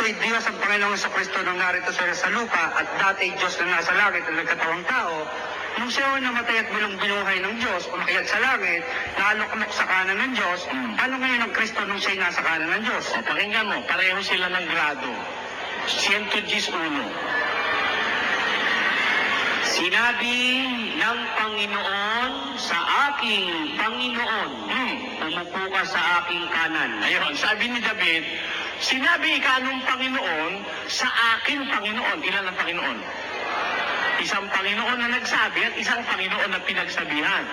ako'y Diyos ang Panginoong Kristo nang narito sa lupa at dati Diyos na nasa langit at nagkatawang tao, nung siya namatay at binuhay ng Diyos, umakyat sa langit, naalok-alok sa kanan ng Diyos, ano ngayon ang Kristo nung siya'y nasa kanan ng Diyos? O, pakinggan mo, pareho sila ng grado. 111. Sinabi ng Panginoon sa aking Panginoon, umupo ka sa aking kanan. Ayun, sabi ni David, sinabi ka nung Panginoon sa aking Panginoon. Ilan ang Panginoon? Isang Panginoon na nagsabi at isang Panginoon na pinagsabihan.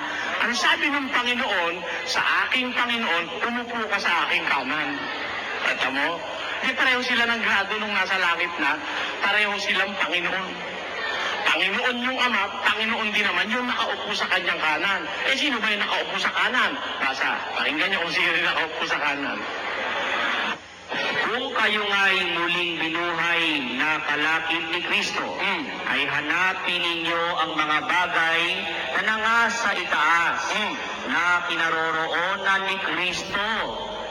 Ang sabi ng Panginoon sa aking Panginoon, umupo ka sa aking kanan. At mo, di pareho sila ng grado nung nasa langit na, pareho silang Panginoon. Panginoon yung Ama, Panginoon din naman yung nakaupo sa kanyang kanan. Eh, sino ba yung nakaupo sa kanan? Basta, pakinggan niyo kung sino yung nakaupo sa kanan. Kung kayo nga'y muling binuhay na kalakip ni Kristo, ay hanapin ninyo ang mga bagay na nangasa itaas, na kinaroroonan ni Kristo,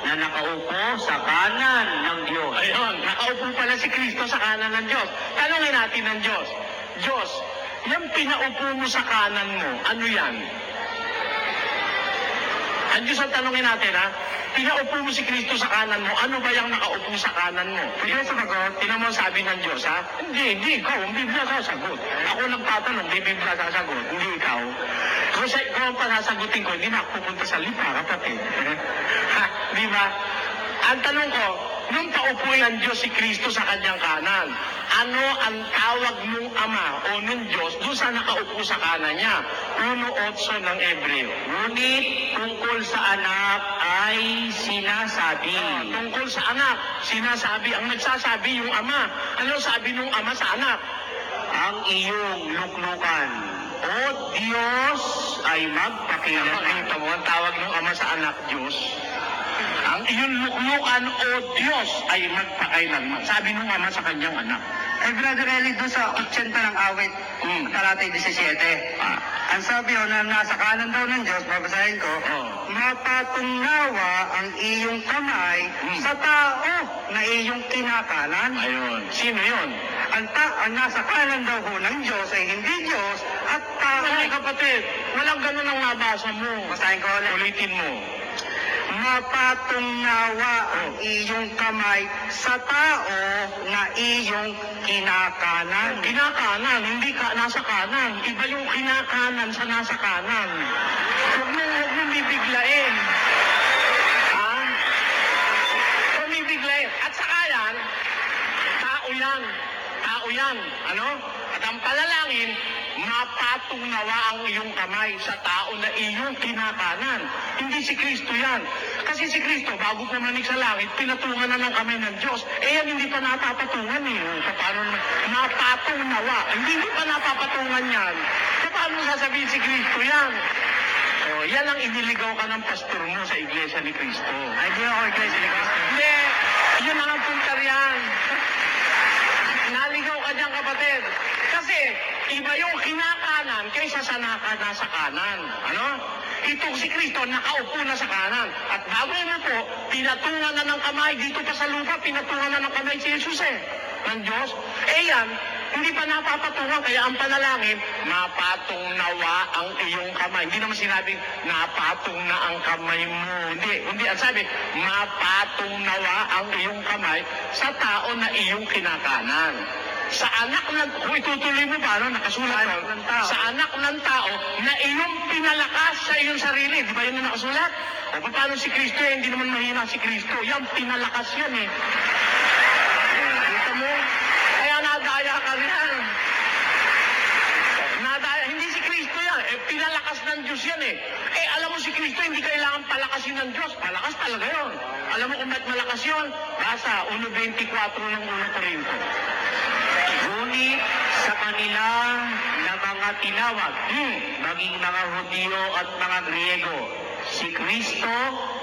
na nakaupo sa kanan ng Diyos. Ayun, nakaupo pala si Kristo sa kanan ng Diyos. Tanungin natin ng Diyos, Diyos, yung pinaupo mo sa kanan mo, ano yan? Ang Diyos ang tanungin natin, ha? Pinaupo mo si Kristo sa kanan mo, ano ba yung nakaupo sa kanan mo? Hindi na sasagot, tinan mo sabi ng Diyos, ha? Hindi, ikaw, ang Biblia sasagot. Ako nagtatanong, di Biblia sasagot, hindi ikaw. Kasi ikaw ang pasasagutin ko, hindi na ako pupunta sa lipa, kapatid. Ha, di ba? Ang tanong ko, nung paupo ang Diyos si Kristo sa kanyang kanan, ano ang tawag nung Ama o nung Diyos doon sa nakaupo sa kanan niya? 1:8 ng Ebreo. Ngunit tungkol sa anak ay sinasabi. Tungkol sa anak, sinasabi. Ang nagsasabi yung Ama. Ano sabi nung Ama sa anak? Ang iyong luklukan, o Diyos, ay magpakilaman. Nakita mo, ang tawag ng Ama sa anak, Diyos. Ang iyong luklukan, o Diyos, ay magpakailanman. Sabi nung Ama sa kanyang anak. Eh, Brother Eli, doon sa 80 ng awit, talatay 17. Ang sabi na nasa kanan daw ng Diyos, babasahin ko, mapatungnawa ang iyong kamay sa tao na iyong kinakanan. Ayun. Sino yun? Ang nasa kanan daw ho ng Diyos ay hindi Diyos at tao. Ay, kapatid, walang ganun ang nabasa mo. Basahin ko ulit. Ulitin mo. Mapatungnawa ang iyong kamay sa tao na iyong kinakanan. Kinakanan, hindi ka nasa kanan. Iba yung kinakanan sa nasa kanan. Huwag mong bibiglain. Ha? Huwag bibiglain. At saka yan, tao yan. Tao yan. Ano? At ang palalangin, mapatungnawa ang iyong kamay sa tao na iyong kinakanan. Hindi si Kristo yan. Kasi si Kristo, bago pumanik sa langit, pinatungan na ng kamay ng Diyos. Eh yan, hindi pa napapatungan eh. Paano naman? Mapatungnawa. Hindi pa napapatungan yan. Paano sasabihin si Kristo yan? O, yan ang iniligaw ka ng pastor mo sa Iglesia ni Kristo. Ay, di ako Iglesia ni Cristo. Hindi. Yun ang puntar yan. Naligaw ka dyan, kapatid. Kasi, iba yung kinakanan kaysa sa nasa kanan. Ano? Itong si Kristo, nakaupo na sa kanan. At bago mo po, pinatungan na ng kamay. Dito pa sa lupa, pinatungan na ng kamay si Jesus ng Diyos. Eh yan, hindi pa napapatungan. Kaya ang panalangin, mapatong nawa ang iyong kamay. Hindi naman sinabing, napatong na ang kamay mo. Hindi. Ang sabi, mapatong nawa ang iyong kamay sa tao na iyong kinakanan. Sa anak ng, kung itutuloy mo ba, nakasulat sa anak ng tao na iyong pinalakas sa iyong sarili. Di ba yun na nakasulat? O paano si Kristo, hindi naman mahina si Kristo. Yan, pinalakas yan eh. Kita mo? Kaya nadaya ka rin. Nadaya, hindi si Kristo yan. Eh, pinalakas ng Diyos yan eh. Eh, alam mo si Kristo, hindi kailangan palakasin ng Diyos. Palakas talaga yun. Alam mo kung ba't malakas yun? Basta, 1:24 ng 1 Corinto. Ngunit sa kanila na mga tinawag, maging mga Hudyo at mga Griego, si Kristo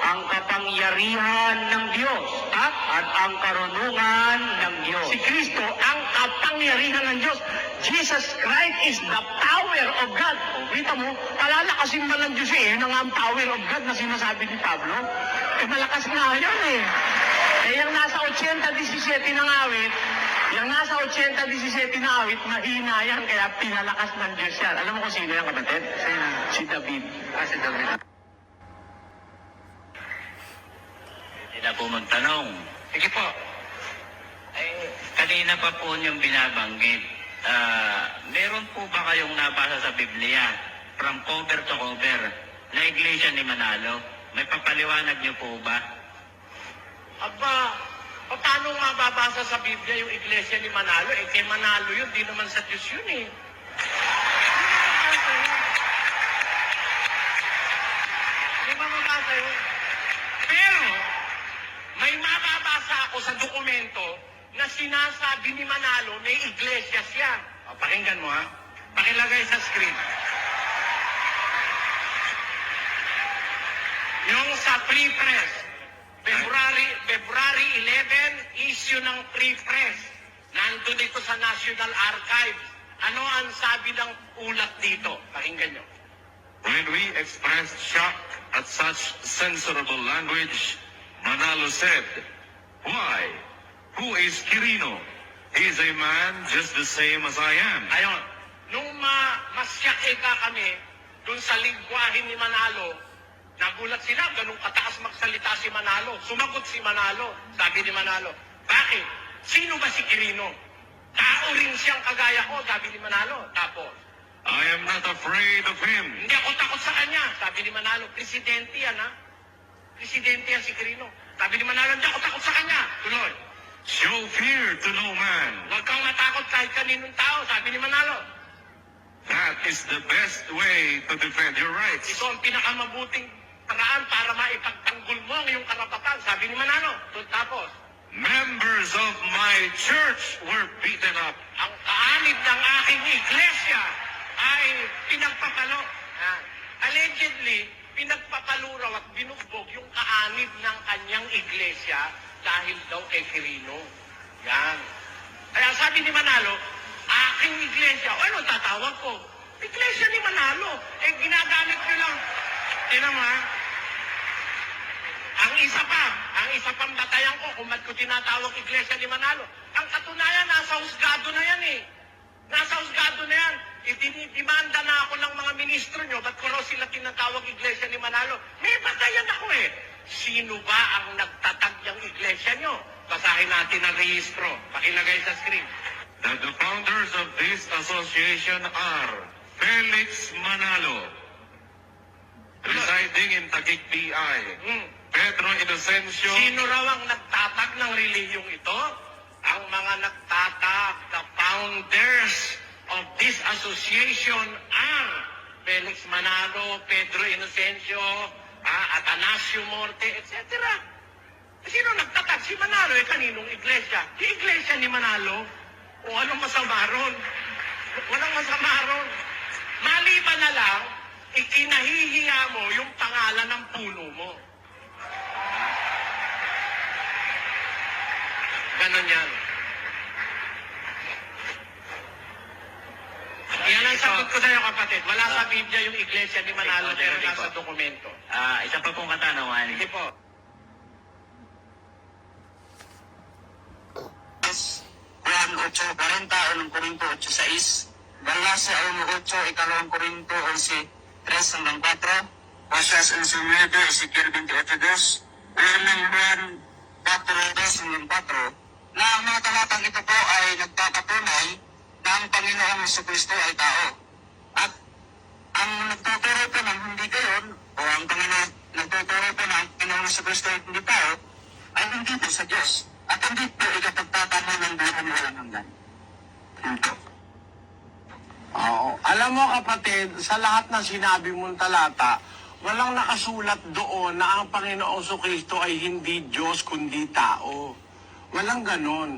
ang kapangyarihan ng Diyos at ang karunungan ng Diyos. Si Kristo ang kapangyarihan ng Diyos. Jesus Christ is the power of God. Kita mo, palalakasin ba ng Diyos eh? Yun ang power of God na sinasabi ni Pablo. Eh, malakas nga yan eh. yung nasa 80-17 ng awit, mahina yan, kaya pinalakas ng Diyos yan. Alam mo kung sino yan, kapatid? Sino? Si David. Si David. Hindi na po magtanong. Sige po. Kanina pa po niyong binabanggit. Meron po ba kayong nabasa sa Biblia from cover to cover na iglesia ni Manalo? May papaliwanag niyo po ba? Aba, paano mababasa sa Biblia yung iglesia ni Manalo? Eh, kay Manalo yun, di naman sa Diyos yun eh. Hindi mababasa yun. Pero, may mababasa ako sa dokumento na sinasabi ni Manalo may iglesia siya. O, pakinggan mo ha. Pakilagay sa screen. Yung sa Free Press, February 11, issue ng Free Press. Nandun ito sa National Archives. Ano ang sabi ng ulat dito? Pakinggan nyo. When we expressed shock at such censorable language, Manalo said, "Why? Who is Quirino? He is a man just the same as I am." Ayon, nung masyakika kami dun sa lingwahe ni Manalo, nagulat sila, ganun kataas magsalita si Manalo. Sumagot si Manalo. Sabi ni Manalo, bakit? Sino ba si Quirino? Tao rin siyang kagaya ko, sabi ni Manalo. Tapos, I am not afraid of him. hindi ako takot sa kanya, sabi ni Manalo. Presidente yan, ha? Presidente yan si Quirino. Sabi ni Manalo, hindi ako takot sa kanya. Tuloy. Show fear to no man. Huwag kang matakot kahit kaninong tao, sabi ni Manalo. That is the best way to defend your rights. Ito ang pinakamabuting paraan para maipagtanggol mo ang iyong karapatan, sabi ni Manalo. Tapos, Members of my church were beaten up. ang kaanib ng aking iglesia ay pinagpapalo. Allegedly, pinagpapalo raw at binugbog yung kaanib ng kanyang iglesia dahil daw kay Quirino. Yan. Kaya sabi ni Manalo, aking iglesia, o ano tatawag ko? Iglesia ni Manalo. Eh, ginagamit nyo lang. Tingnan mo ha. Ang isa pang batayan ko kung ba't ko tinatawag iglesia ni Manalo. Ang katunayan, nasa husgado na yan eh. Nasa husgado na yan. Idinidimanda na ako ng mga ministro nyo, ba't ko raw sila tinatawag iglesia ni Manalo? May batayan ako eh. Sino ba ang nagtatag ng iglesia nyo? Basahin natin ang rehistro. Pakilagay sa screen. That the founders of this association are Felix Manalo, residing in Taguig, PI. Pedro Inocencio. Sino raw ang nagtatag ng relihiyong ito? Ang mga nagtatag, the founders of this association are Felix Manalo, Pedro Inocencio, Atanasio Morte, etc. Sino nagtatag? Si Manalo, kaninong iglesia? Di iglesia ni Manalo? O anong masama ron? Walang masama ron. Maliban na lang, ikinahihiya mo yung pangalan ng puno mo. Ganon yan. Yan ang sagot ko sa'yo, kapatid. Wala sa Biblia yung iglesia ni Manalo, pero nasa dokumento. Isa pa pong katanungan. Hindi po. Juan 8:40, unang Korinto 8:6, Galasa 1:8, ikalawang Korinto 11:3-4, Oseas 11:9, Ezekiel 28:2, unang Juan 4:3-4, na ang mga talatang ito po ay nagpapatunay na ang Panginoong Jesucristo ay tao. At ang nagtuturo po ng hindi gayon, o ang Panginoon nagtuturo po na ang Panginoong Jesucristo ay hindi tao, ay hindi po sa Diyos. At hindi po ikapagtatamo ng buhay na walang hanggan. Ito. Oo. Alam mo kapatid, sa lahat ng sinabi mong talata, walang nakasulat doon na ang Panginoong Jesucristo ay hindi Diyos kundi tao. Walang ganon.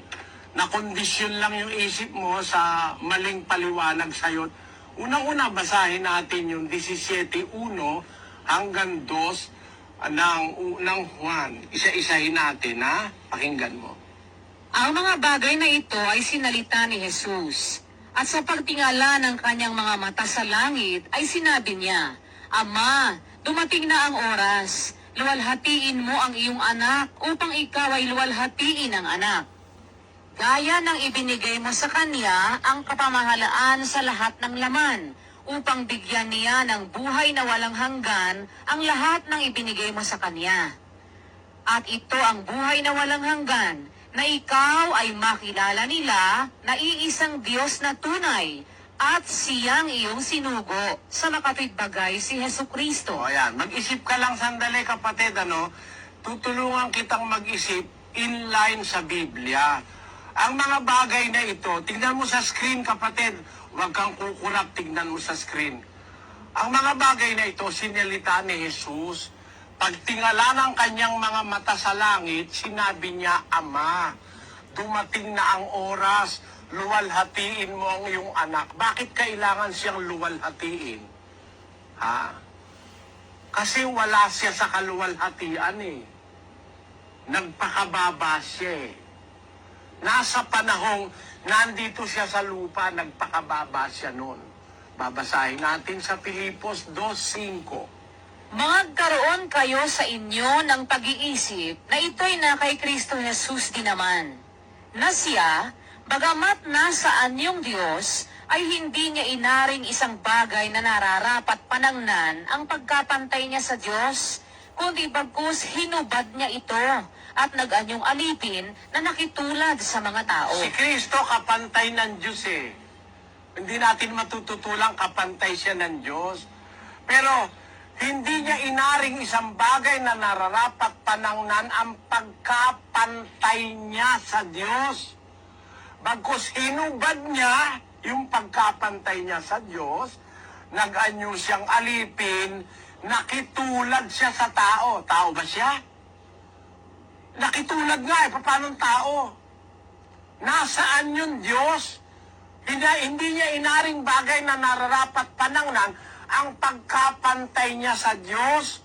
Nakondisyon lang yung isip mo sa maling paliwanag sa'yo. Unang-una basahin natin yung 17:1 hanggang 2 ng Juan. Isa-isahin natin, ha? Pakinggan mo. Ang mga bagay na ito ay sinalita ni Jesus. At sa pagtingala ng kanyang mga mata sa langit, ay sinabi niya, Ama, dumating na ang oras. luwalhatiin mo ang iyong anak upang ikaw ay luwalhatiin ang anak. Gaya ng ibinigay mo sa kanya ang kapamahalaan sa lahat ng laman, upang bigyan niya ng buhay na walang hanggan ang lahat ng ibinigay mo sa kanya. At ito ang buhay na walang hanggan, na ikaw ay makilala nila na iisang Diyos na tunay, at siyang iyong sinugo sa makapitbagay si Hesukristo. O ayan, mag-isip ka lang sandali kapatid, ano? Tutulungan kitang mag-isip inline sa Biblia. Ang mga bagay na ito, tignan mo sa screen kapatid, huwag kang kukurap, tignan mo sa screen. Ang mga bagay na ito, sinilita ni Jesus. Pagtingala ng kanyang mga mata sa langit, sinabi niya, Ama, dumating na ang oras, luwalhatiin mo ang iyong anak. Bakit kailangan siyang luwalhatiin? Ha? Kasi wala siya sa kaluwalhatian eh. Nagpakababa siya eh. Nasa panahong nandito siya sa lupa, nagpakababa siya noon. Babasahin natin sa Filipos 2:5. Magkaroon kayo sa inyo ng pag-iisip na ito'y na kay Kristo Jesus din naman, na siya, bagamat nasa anyong Diyos, ay hindi niya inaring isang bagay na nararapat panangnan ang pagkapantay niya sa Diyos, kundi bagkus hinubad niya ito at nag-anyong alipin na nakitulad sa mga tao. Si Kristo kapantay ng Diyos eh. Hindi natin matututulang kapantay siya ng Diyos. Pero hindi niya inaring isang bagay na nararapat panangnan ang pagkapantay niya sa Diyos. Bagkus hinubad niya yung pagkapantay niya sa Diyos, nag-anyo siyang alipin, nakitulad siya sa tao. Tao ba siya? Nakitulad nga eh, paano tao? Nasaan yung Diyos? Hindi niya inaring bagay na nararapat panangnan ang pagkapantay niya sa Diyos,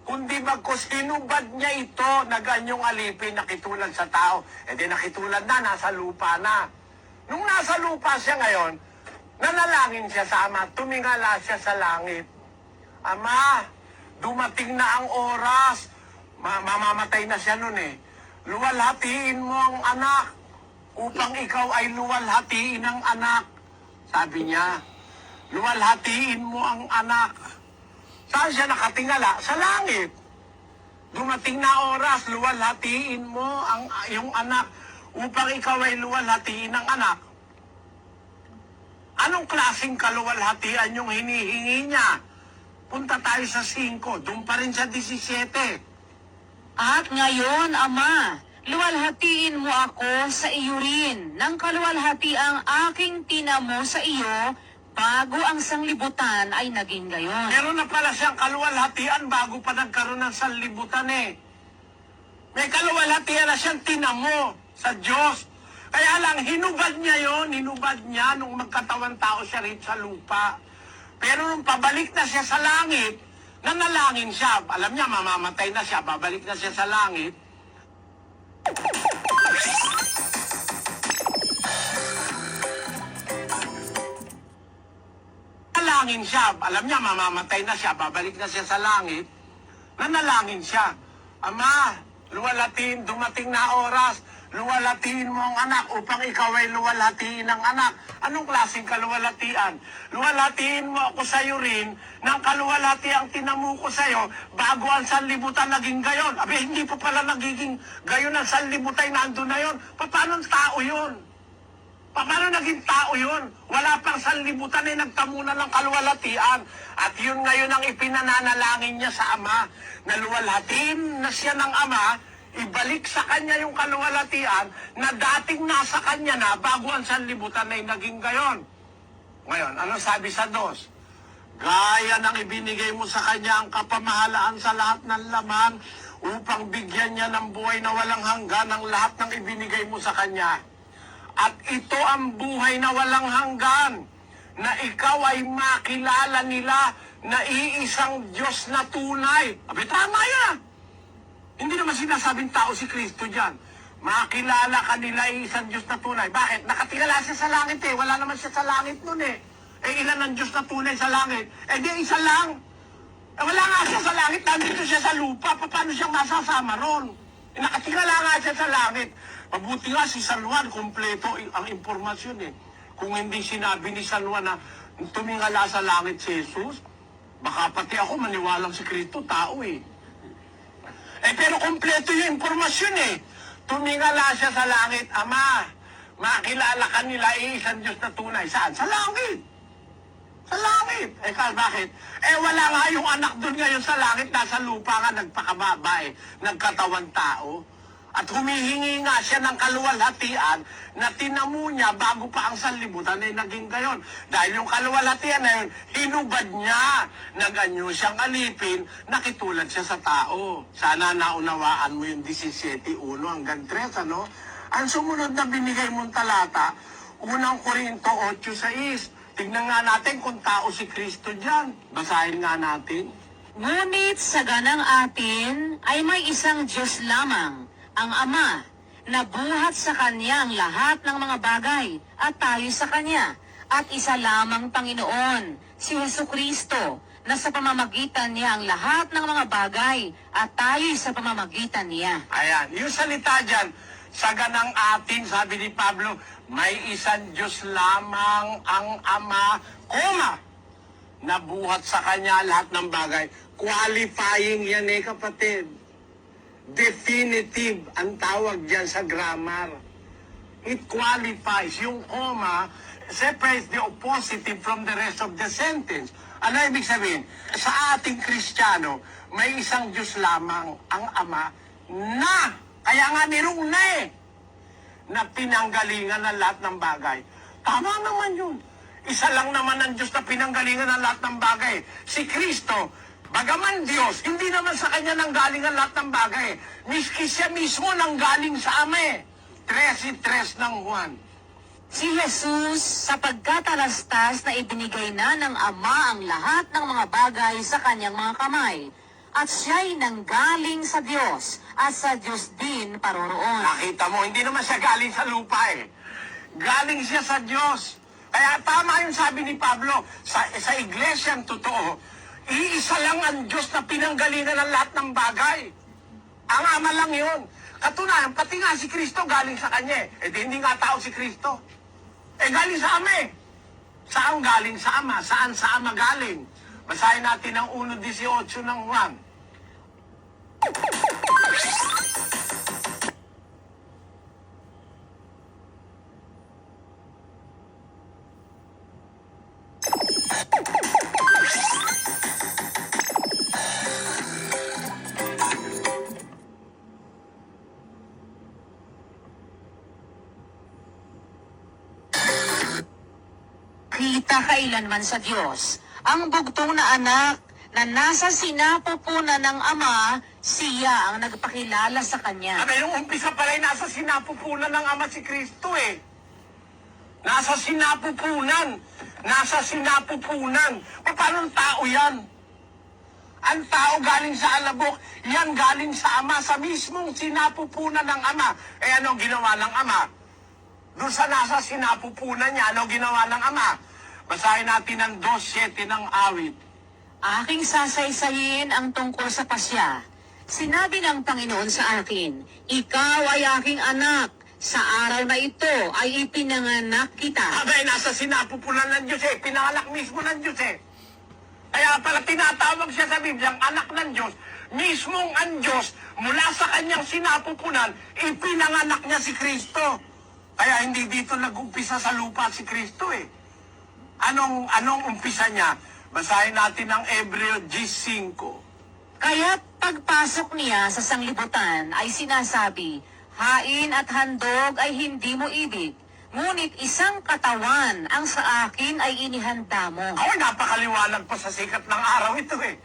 kundi bagkus hinubad niya ito, nag-anyong alipin, nakitulad sa tao. E di nakitulad na, nasa lupa na. Nung nasa lupa siya ngayon, nanalangin siya sa Ama, tumingala siya sa langit. Ama, dumating na ang oras. Mamamatay na siya nun eh. Luwalhatiin mo ang anak upang ikaw ay luwalhatiin ang anak. Sabi niya, luwalhatiin mo ang anak. Saan siya nakatingala? Sa langit. Dumating na oras, luwalhatiin mo ang iyong anak upang ikaw ay luwalhatiin ang anak. Anong klaseng kaluwalhatian yung hinihingi niya? Punta tayo sa 5, doon pa rin sa 17. At ngayon, Ama, luwalhatiin mo ako sa iyo rin, ng kaluwalhati ang aking tinamo sa iyo, bago ang sanglibutan ay naging gayon. Meron na pala siyang kaluwalhatian bago pa nagkaroon ng sanlibutan eh. May kaluwalhatian na siyang tinamo sa Diyos. Kaya lang, hinubad niya yon, hinubad niya nung magkatawan tao siya rin sa lupa. Pero nung pabalik na siya sa langit, nanalangin siya. Alam niya, mamamatay na siya, babalik na siya sa langit. Nanalangin siya. Alam niya, mamamatay na siya, babalik na siya sa langit. Nanalangin siya. Ama, luwalhatiin, dumating na oras, luwalhatiin mo ang anak upang ikaw ay luwalhatiin ang anak. Anong klaseng kaluwalhatian? Luwalhatiin mo ako sa iyo rin ng kaluwalhatiang tinamu ko sa iyo bago ang sanlibutan naging gayon. Abe, hindi pa pala nagiging gayon ang sanlibutan na andun na yon. Paano tao yun? Paano naging tao yun? Wala pang sanlibutan ay nagtamunan ng kaluwalhatian. At yun ngayon ang ipinananalangin niya sa Ama, na luwalhatiin na siya ng Ama, ibalik sa kanya yung kaluwalhatian na dating nasa kanya na bago ang sanlibutan ay naging gayon. Ngayon, ano sabi sa 2? Gaya ng ibinigay mo sa kanya ang kapamahalaan sa lahat ng laman upang bigyan niya ng buhay na walang hanggan ang lahat ng ibinigay mo sa kanya. At ito ang buhay na walang hanggan, na ikaw ay makilala nila na iisang Diyos na tunay. Abi, tama yan. Hindi naman sinasabing tao si Kristo dyan. Makilala ka nila ay isang Diyos na tunay. Bakit? Nakatingala siya sa langit eh. Wala naman siya sa langit nun eh. Eh, ilan ang Diyos na tunay sa langit? Eh, di isa lang. Wala nga siya sa langit, nandito siya sa lupa. Paano siyang masasama ron? Nakatingala nga siya sa langit. Mabuti nga si San Juan, kompleto ang impormasyon eh. Kung hindi sinabi ni San Juan na tumingala sa langit si Jesus, baka pati ako maniwalang si Kristo, tao eh. Pero kompleto yung impormasyon eh. Tumingala siya sa langit, Ama, makilala ka nila isang Diyos na tunay. Saan? Sa langit. Sa langit. Bakit? Wala nga yung anak doon ngayon sa langit, nasa lupa nga, nagpakababa eh, nagkatawan tao. At humihingi nga siya ng kaluwalhatian na tinamo niya bago pa ang sanlibutan ay naging gayon. Dahil yung kaluwalhatian na yun, hinubad niya. Naganyo siyang alipin, nakitulad siya sa tao. Sana naunawaan mo yung 17:1 hanggang 3, ano? Ang sumunod na binigay mong talata, unang Korinto 8:6. Tignan nga natin kung tao si Kristo dyan. Basahin nga natin. Ngunit sa ganang atin ay may isang Diyos lamang, ang Ama, na buhat sa Kanya ang lahat ng mga bagay at tayo sa Kanya. At isa lamang Panginoon, si Jesucristo, na sa pamamagitan niya ang lahat ng mga bagay at tayo sa pamamagitan niya. Ayan, yung salita dyan, sa ganang atin, sabi ni Pablo, may isang Diyos lamang ang Ama, na buhat sa Kanya lahat ng bagay. Qualifying yan kapatid. Definitive ang tawag dyan sa grammar. It qualifies. Yung comma separates the oppositive from the rest of the sentence. Ano ibig sabihin? Sa ating Kristiyano, may isang Diyos lamang ang Ama na, kaya nga nirong na pinanggalingan ng lahat ng bagay. Tama naman yun. Isa lang naman ang Diyos na pinanggalingan ng lahat ng bagay. Si Kristo, bagaman Diyos, hindi naman sa Kanya nanggaling ang lahat ng bagay. Miski siya mismo nanggaling sa Ama. 13:3 ng Juan. Si Jesus, sa pagkatalastas na ibinigay na ng Ama ang lahat ng mga bagay sa Kanyang mga kamay, at siya'y nanggaling sa Diyos, at sa Diyos din paroroon. Nakita mo, hindi naman siya galing sa lupa eh. Galing siya sa Diyos. Kaya tama yung sabi ni Pablo, sa iglesyang totoo, iisa lang ang Diyos na pinanggalingan ng lahat ng bagay. Ang Ama lang yun. Katunayan, pati nga si Kristo galing sa Kanya eh. Hindi nga tao si Kristo. Galing sa Ama eh. Saan galing sa Ama? Saan sa Ama galing? Basahin natin ang 1:18 ng Juan. Kita kailanman sa Diyos, ang bugtong na anak na nasa sinapupunan ng Ama, siya ang nagpakilala sa Kanya. Yung umpisa pala nasa sinapupunan ng Ama si Kristo eh. Nasa sinapupunan. Nasa sinapupunan. Paano tao yan? Ang tao galing sa alabok, yan galing sa Ama, sa mismong sinapupunan ng Ama. Ano ginawa ng Ama? Doon sa nasa sinapupunan niya, ano ginawa ng Ama? Basahin natin ang 2:7 ng awit. Aking sasaysayin ang tungkol sa pasya. Sinabi ng Panginoon sa akin, ikaw ay aking anak. Sa araw na ito ay ipinanganak kita. Nasa sinapupunan ng Diyos eh. Pinanganak mismo ng Diyos eh. Kaya pala tinatawag siya sa Biblia, ang anak ng Diyos. Mismong ang Diyos, mula sa kanyang sinapupunan, ipinanganak niya si Kristo. Kaya hindi dito nag-umpisa sa lupa si Kristo eh. Anong umpisa niya? Basahin natin ang Hebreo 10:5. Kaya't pagpasok niya sa sanglibutan ay sinasabi, hain at handog ay hindi mo ibig, ngunit isang katawan ang sa akin ay inihanda mo. Napakaliwanag pa sa sikat ng araw ito eh.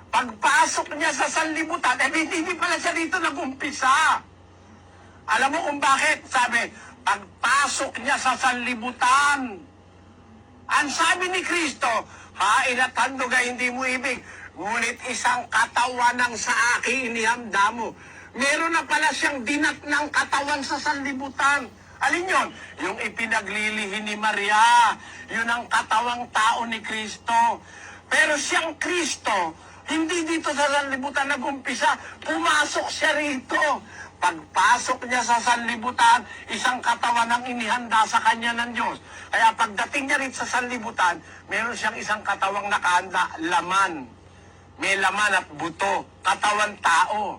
Pagpasok niya sa sanlibutan, hindi pala siya dito nag-umpisa. Alam mo kung bakit? Sabi, pagpasok niya sa sanlibutan. Ang sabi ni Kristo, hain at handog ay hindi mo ibig, ngunit isang katawan ang sa akin inihanda mo. Meron na pala siyang dinatnang katawan sa sanlibutan. Alin yun? Yung ipinaglilihi ni Maria. Yun ang katawang tao ni Kristo. Pero siyang Kristo, Hindi dito sa sanlibutan nag-umpisa. Pumasok siya rito. Pagpasok niya sa sanlibutan, isang katawan ang inihanda sa kanya ng Diyos. Kaya pagdating niya rito sa sanlibutan, meron siyang isang katawang nakahanda, laman. May laman at buto, katawan tao.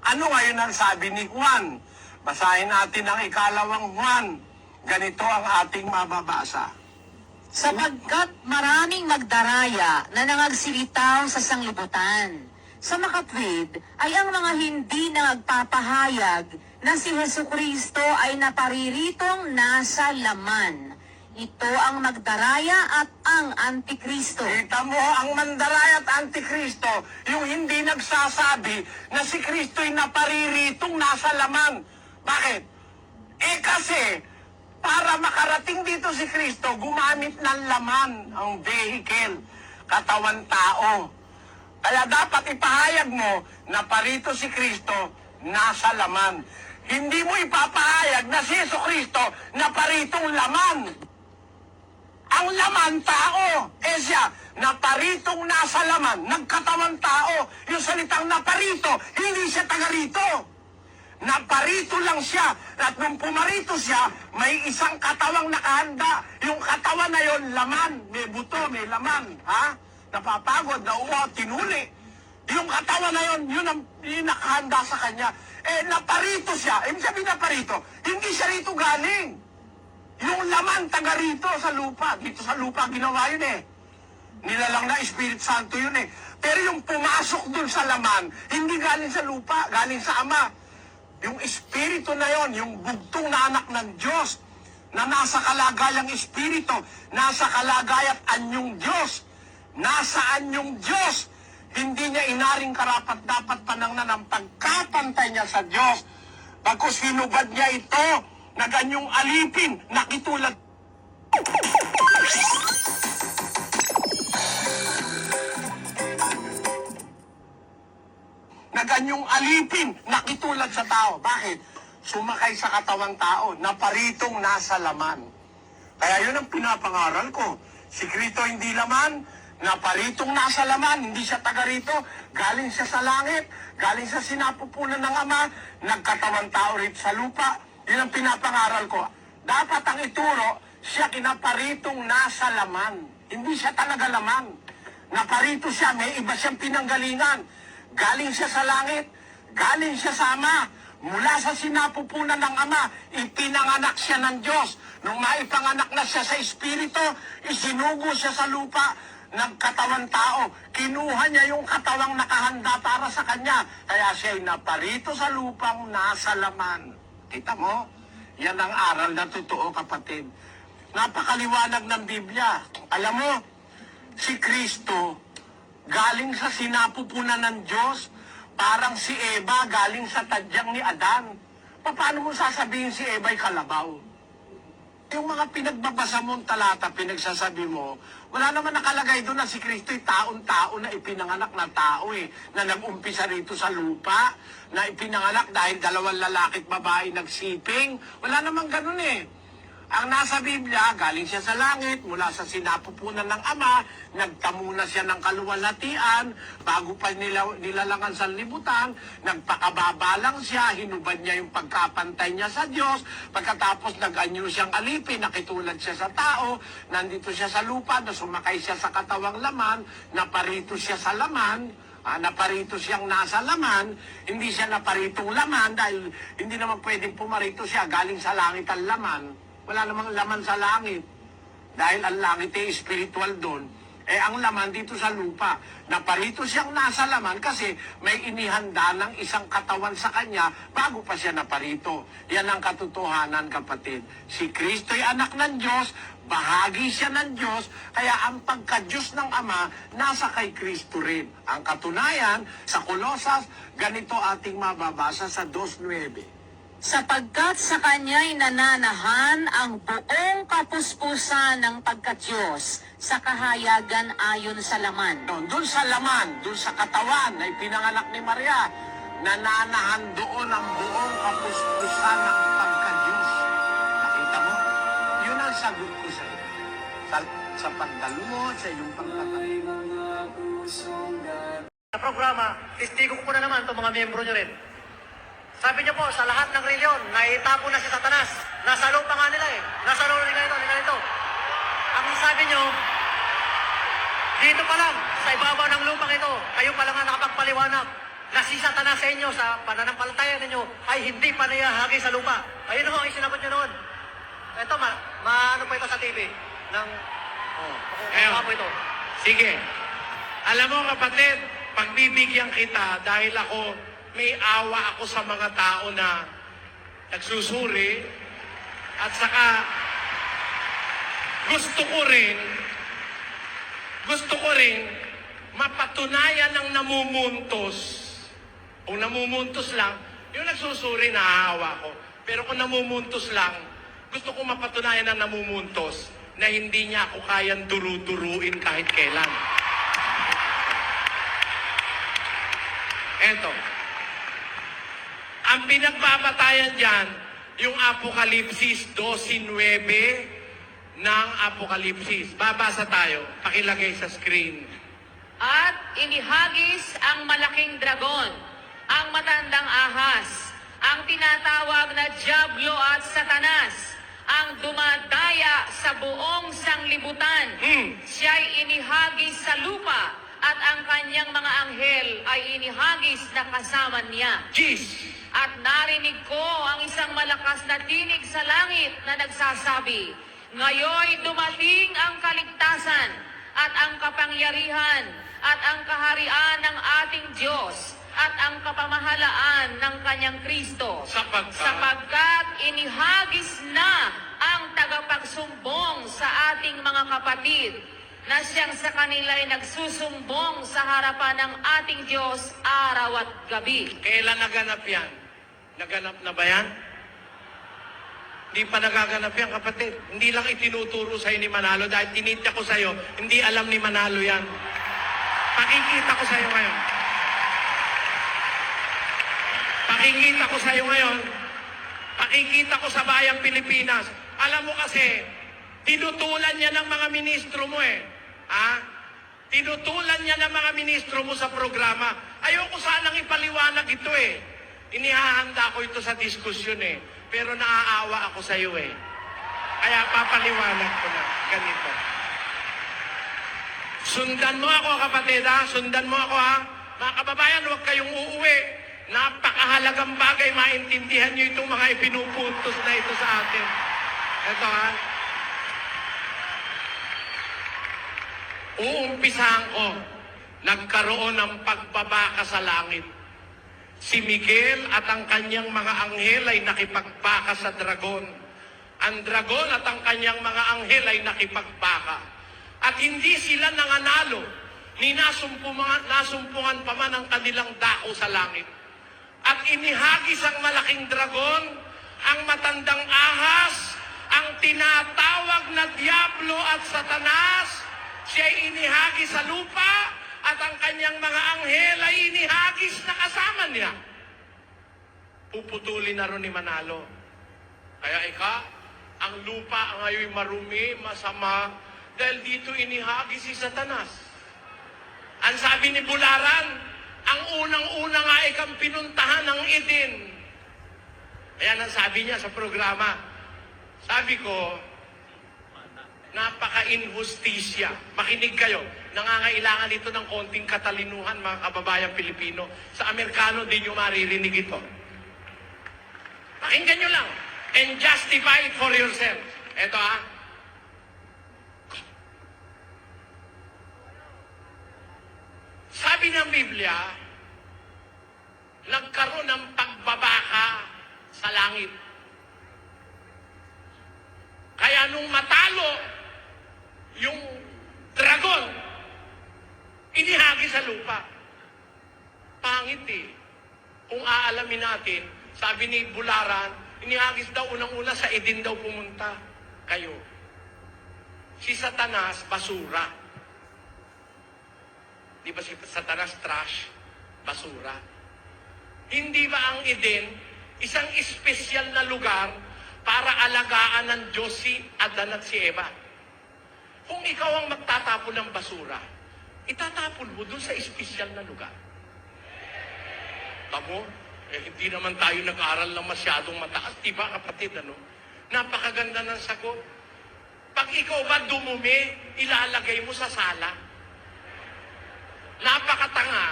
Ano ngayon ang sabi ni Juan? Basahin natin ang ikalawang Juan. Ganito ang ating mababasa. Sapagkat maraming magdaraya na nangagsilitaw sa sanglibutan. Sa makatwid ay ang mga hindi nagpapahayag na si Hesukristo ay napariritong nasa laman. Ito ang magdaraya at ang Antikristo. Kita mo, ang mandaraya at Antikristo, yung hindi nagsasabi na si Kristo'y napariritong nasa laman. Bakit? Kasi, para makarating dito si Kristo, gumamit ng laman ang vehicle, katawan tao. Kaya dapat ipahayag mo na parito si Kristo nasa laman. Hindi mo ipapahayag na si Jesucristo na paritong laman. Ang laman, tao. Siya, naparitong nasa laman, nagkatawan tao. Yung salitang naparito, hindi siya taga rito. Naparito lang siya. At nung pumarito siya, may isang katawang nakahanda. Yung katawan na yon, laman. May buto, may laman. Ha? Napapagod, nauwa, tinuli. Yung katawan na yon, yun ang nakahanda sa kanya. Naparito siya. Ibig sabihin naparito, hindi siya rito galing. Yung laman, taga rito sa lupa. Dito sa lupa, ginawa yun Nilalang na Espiritu Santo yun Pero yung pumasok dun sa laman, hindi galing sa lupa, galing sa Ama. Yung Espiritu na yon, yung bugtong na anak ng Diyos, na nasa kalagayang Espiritu, nasa kalagayat anyong Diyos, nasaan yung Diyos? Hindi niya inaring karapat dapat panangnan ang pagkapantay niya sa Diyos. Pagkus hinubad niya ito, na ganyong alipin, nakitulad. Na ganyong alipin, nakitulad sa tao. Bakit? Sumakay sa katawang tao, na paritong nasa laman. Kaya yun ang pinapangaral ko. Si Kristo hindi laman, naparitong nasa laman, hindi siya taga rito, galing siya sa langit, galing sa sinapupunan ng Ama, nagkatawan tao rito sa lupa. Yun ang pinapangaral ko. Dapat ang ituro, siya kinaparitong nasa laman. Hindi siya talaga laman. Naparito siya, may iba siyang pinanggalingan. Galing siya sa langit, galing siya sa Ama. Mula sa sinapupunan ng Ama, ipinanganak siya ng Diyos. Nung maipanganak na siya sa Espiritu, isinugo siya sa lupa, nagkatawan tao. Kinuha niya yung katawang nakahanda para sa kanya. Kaya siya'y naparito sa lupang nasa laman. Kita mo? Yan ang aral na totoo, kapatid. Napakaliwanag ng Biblia. Alam mo, si Kristo galing sa sinapupunan ng Diyos, parang si Eva galing sa tadyang ni Adan. Paano mo sasabihin si Eva'y kalabaw? Yung mga pinagbabasa mong talata, pinagsasabi mo, wala naman nakalagay doon na si Kristo'y taon-tao na ipinanganak na tao na nag-umpisa rito sa lupa, na ipinanganak dahil dalawang lalaki at babae nagsiping. Wala naman ganun Ang nasa Biblia, galing siya sa langit, mula sa sinapupunan ng Ama, nagtamo na siya ng kaluwalhatian, bago pa nilalangan sa libutan, nagpakababa lang siya, hinubad niya yung pagkapantay niya sa Diyos, pagkatapos nag-anyo siyang alipin, nakitulad siya sa tao, nandito siya sa lupa, na sumakay siya sa katawang laman, naparito siya sa laman, naparito siyang nasa laman, hindi siya naparitong laman, dahil hindi naman pwedeng pumarito siya, galing sa langit ang laman. Wala namang laman sa langit. Dahil ang langit ay spiritual doon. Ang laman dito sa lupa. Naparito siyang nasa laman kasi may inihanda ng isang katawan sa kanya bago pa siya naparito. Yan ang katotohanan, kapatid. Si Kristo'y anak ng Diyos, bahagi siya ng Diyos, kaya ang pagka-Diyos ng Ama nasa kay Kristo rin. Ang katunayan, sa Kolosas, ganito ating mababasa sa 2:9. Sapagkat sa kanya'y nananahan ang buong kapuspusan ng pagkadyos sa kahayagan ayon sa laman. Doon sa laman, doon sa katawan na ipinanganak ni Maria, nananahan doon ang buong kapuspusan ng pagkadyos. Nakita mo? Yun ang sagot ko sa iyo. Sa pagdalo mo, sa iyong pagkatabi. Sa programa, testigo ko po na naman itong mga miyembro nyo rin. Sabi niyo po, sa lahat ng reliyon, naitapo na si Satanas. Nasa loob pa nga nila eh. Nasa loob nila ito. Ang sabi niyo, dito pa lang, sa ibabaw ng lupang ito, kayo pa lang ang nakapagpaliwanag na si Satanas sa inyo, sa pananampalataya ninyo, ay hindi pa niyahagi sa lupa. Ayun ho, ang sinagot niyo noon. Ito, ano po ito sa TV? Ayun. Ano po ito? Sige. Alam mo kapatid, pagbibigyan kita dahil may awa ako sa mga tao na nagsusuri at saka gusto ko rin mapatunayan ng namumuntos. Kung namumuntos lang, yung nagsusuri naaawa ko. Pero kung namumuntos lang, gusto ko mapatunayan ng namumuntos na hindi niya ako kayang duru-duruin kahit kailan. Eto. Ang pinagbabatayan dyan, yung Apokalipsis 12:9 ng Apokalipsis. Babasa tayo. Pakilagay sa screen. At inihagis ang malaking dragon, ang matandang ahas, ang tinatawag na Diablo at Satanas, ang dumadaya sa buong sanglibutan. Siya'y inihagis sa lupa at ang kanyang mga anghel ay inihagis na kasama niya. Jeez! At narinig ko ang isang malakas na tinig sa langit na nagsasabi, ngayoy dumating ang kaligtasan at ang kapangyarihan at ang kaharian ng ating Diyos at ang kapamahalaan ng kanyang Kristo. Sapagkat inihagis na ang tagapagsumbong sa ating mga kapatid na siyang sa kanila ay nagsusumbong sa harapan ng ating Diyos araw at gabi. Kailan naganap yan? Naganap na ba yan? Hindi pa nagaganap yan, kapatid. Hindi lang itinuturo sa'yo ni Manalo dahil tinitya ko sa'yo, hindi alam ni Manalo yan. Pakikita ko sa'yo ngayon. Pakikita ko sa'yo ngayon. Pakikita ko sa bayang Pilipinas. Alam mo kasi, tinutulan niya ng mga ministro mo eh. Ha? Tinutulan niya ng mga ministro mo sa programa. Ayoko sanang ipaliwanag ito eh. Inihahanda ko ito sa diskusyon eh. Pero naaawa ako sa iyo eh. Kaya papaliwanag ko na. Ganito. Sundan mo ako kapatid ha. Sundan mo ako ha. Mga kababayan, huwag kayong uuwi. Napakahalagang bagay. Maintindihan nyo itong mga ipinupuntos na ito sa atin. Ito ha. Uumpisahan ko. Nagkaroon ng pagbabaka sa langit. Si Miguel at ang kanyang mga anghel ay nakipagbaka sa dragon. Ang dragon at ang kanyang mga anghel ay nakipagbaka. At hindi sila nanganalo, ni nasumpungan pa man ang kanilang dako sa langit. At inihagis ang malaking dragon, ang matandang ahas, ang tinatawag na Diablo at Satanas, siya'y inihagis sa lupa, at ang kanyang mga anghel ay inihagis na kasama niya. Puputulin na ron ni Manalo. Kaya ang lupa ngayon marumi, masama, dahil dito inihagis si Satanas. Ang sabi ni Bularan, ang unang-una nga ikang pinuntahan ng Eden. Ayan ang sabi niya sa programa. Sabi ko, napaka-inhustisya. Makinig kayo. Nangangailangan ito ng konting katalinuhan, mga kababayang Pilipino. Sa Amerikano, di nyo maririnig ito. Pakinggan nyo lang. And justify it for yourself. Ito ha. Sabi ng Biblia, nagkaroon ng pagbabaka sa langit. Kaya nung matalo yung dragon, inihagi sa lupa. Pangit eh. Kung aalamin natin, sabi ni Bularan, inihagis daw unang-una sa Eden daw pumunta. Kayo. Si Satanas, basura. Di ba si Satanas, trash? Basura. Hindi ba ang Eden, isang espesyal na lugar para alagaan ng Diyos si Adan at si Eva? Kung ikaw ang magtatapon ng basura, itatapon mo doon sa espesyal na lugar. Tamo, hindi naman tayo nag-aaral ng masyadong mataas. Diba, kapatid, ano? Napakaganda ng sagot. Pag ikaw ba dumumi, ilalagay mo sa sala. Napakatanga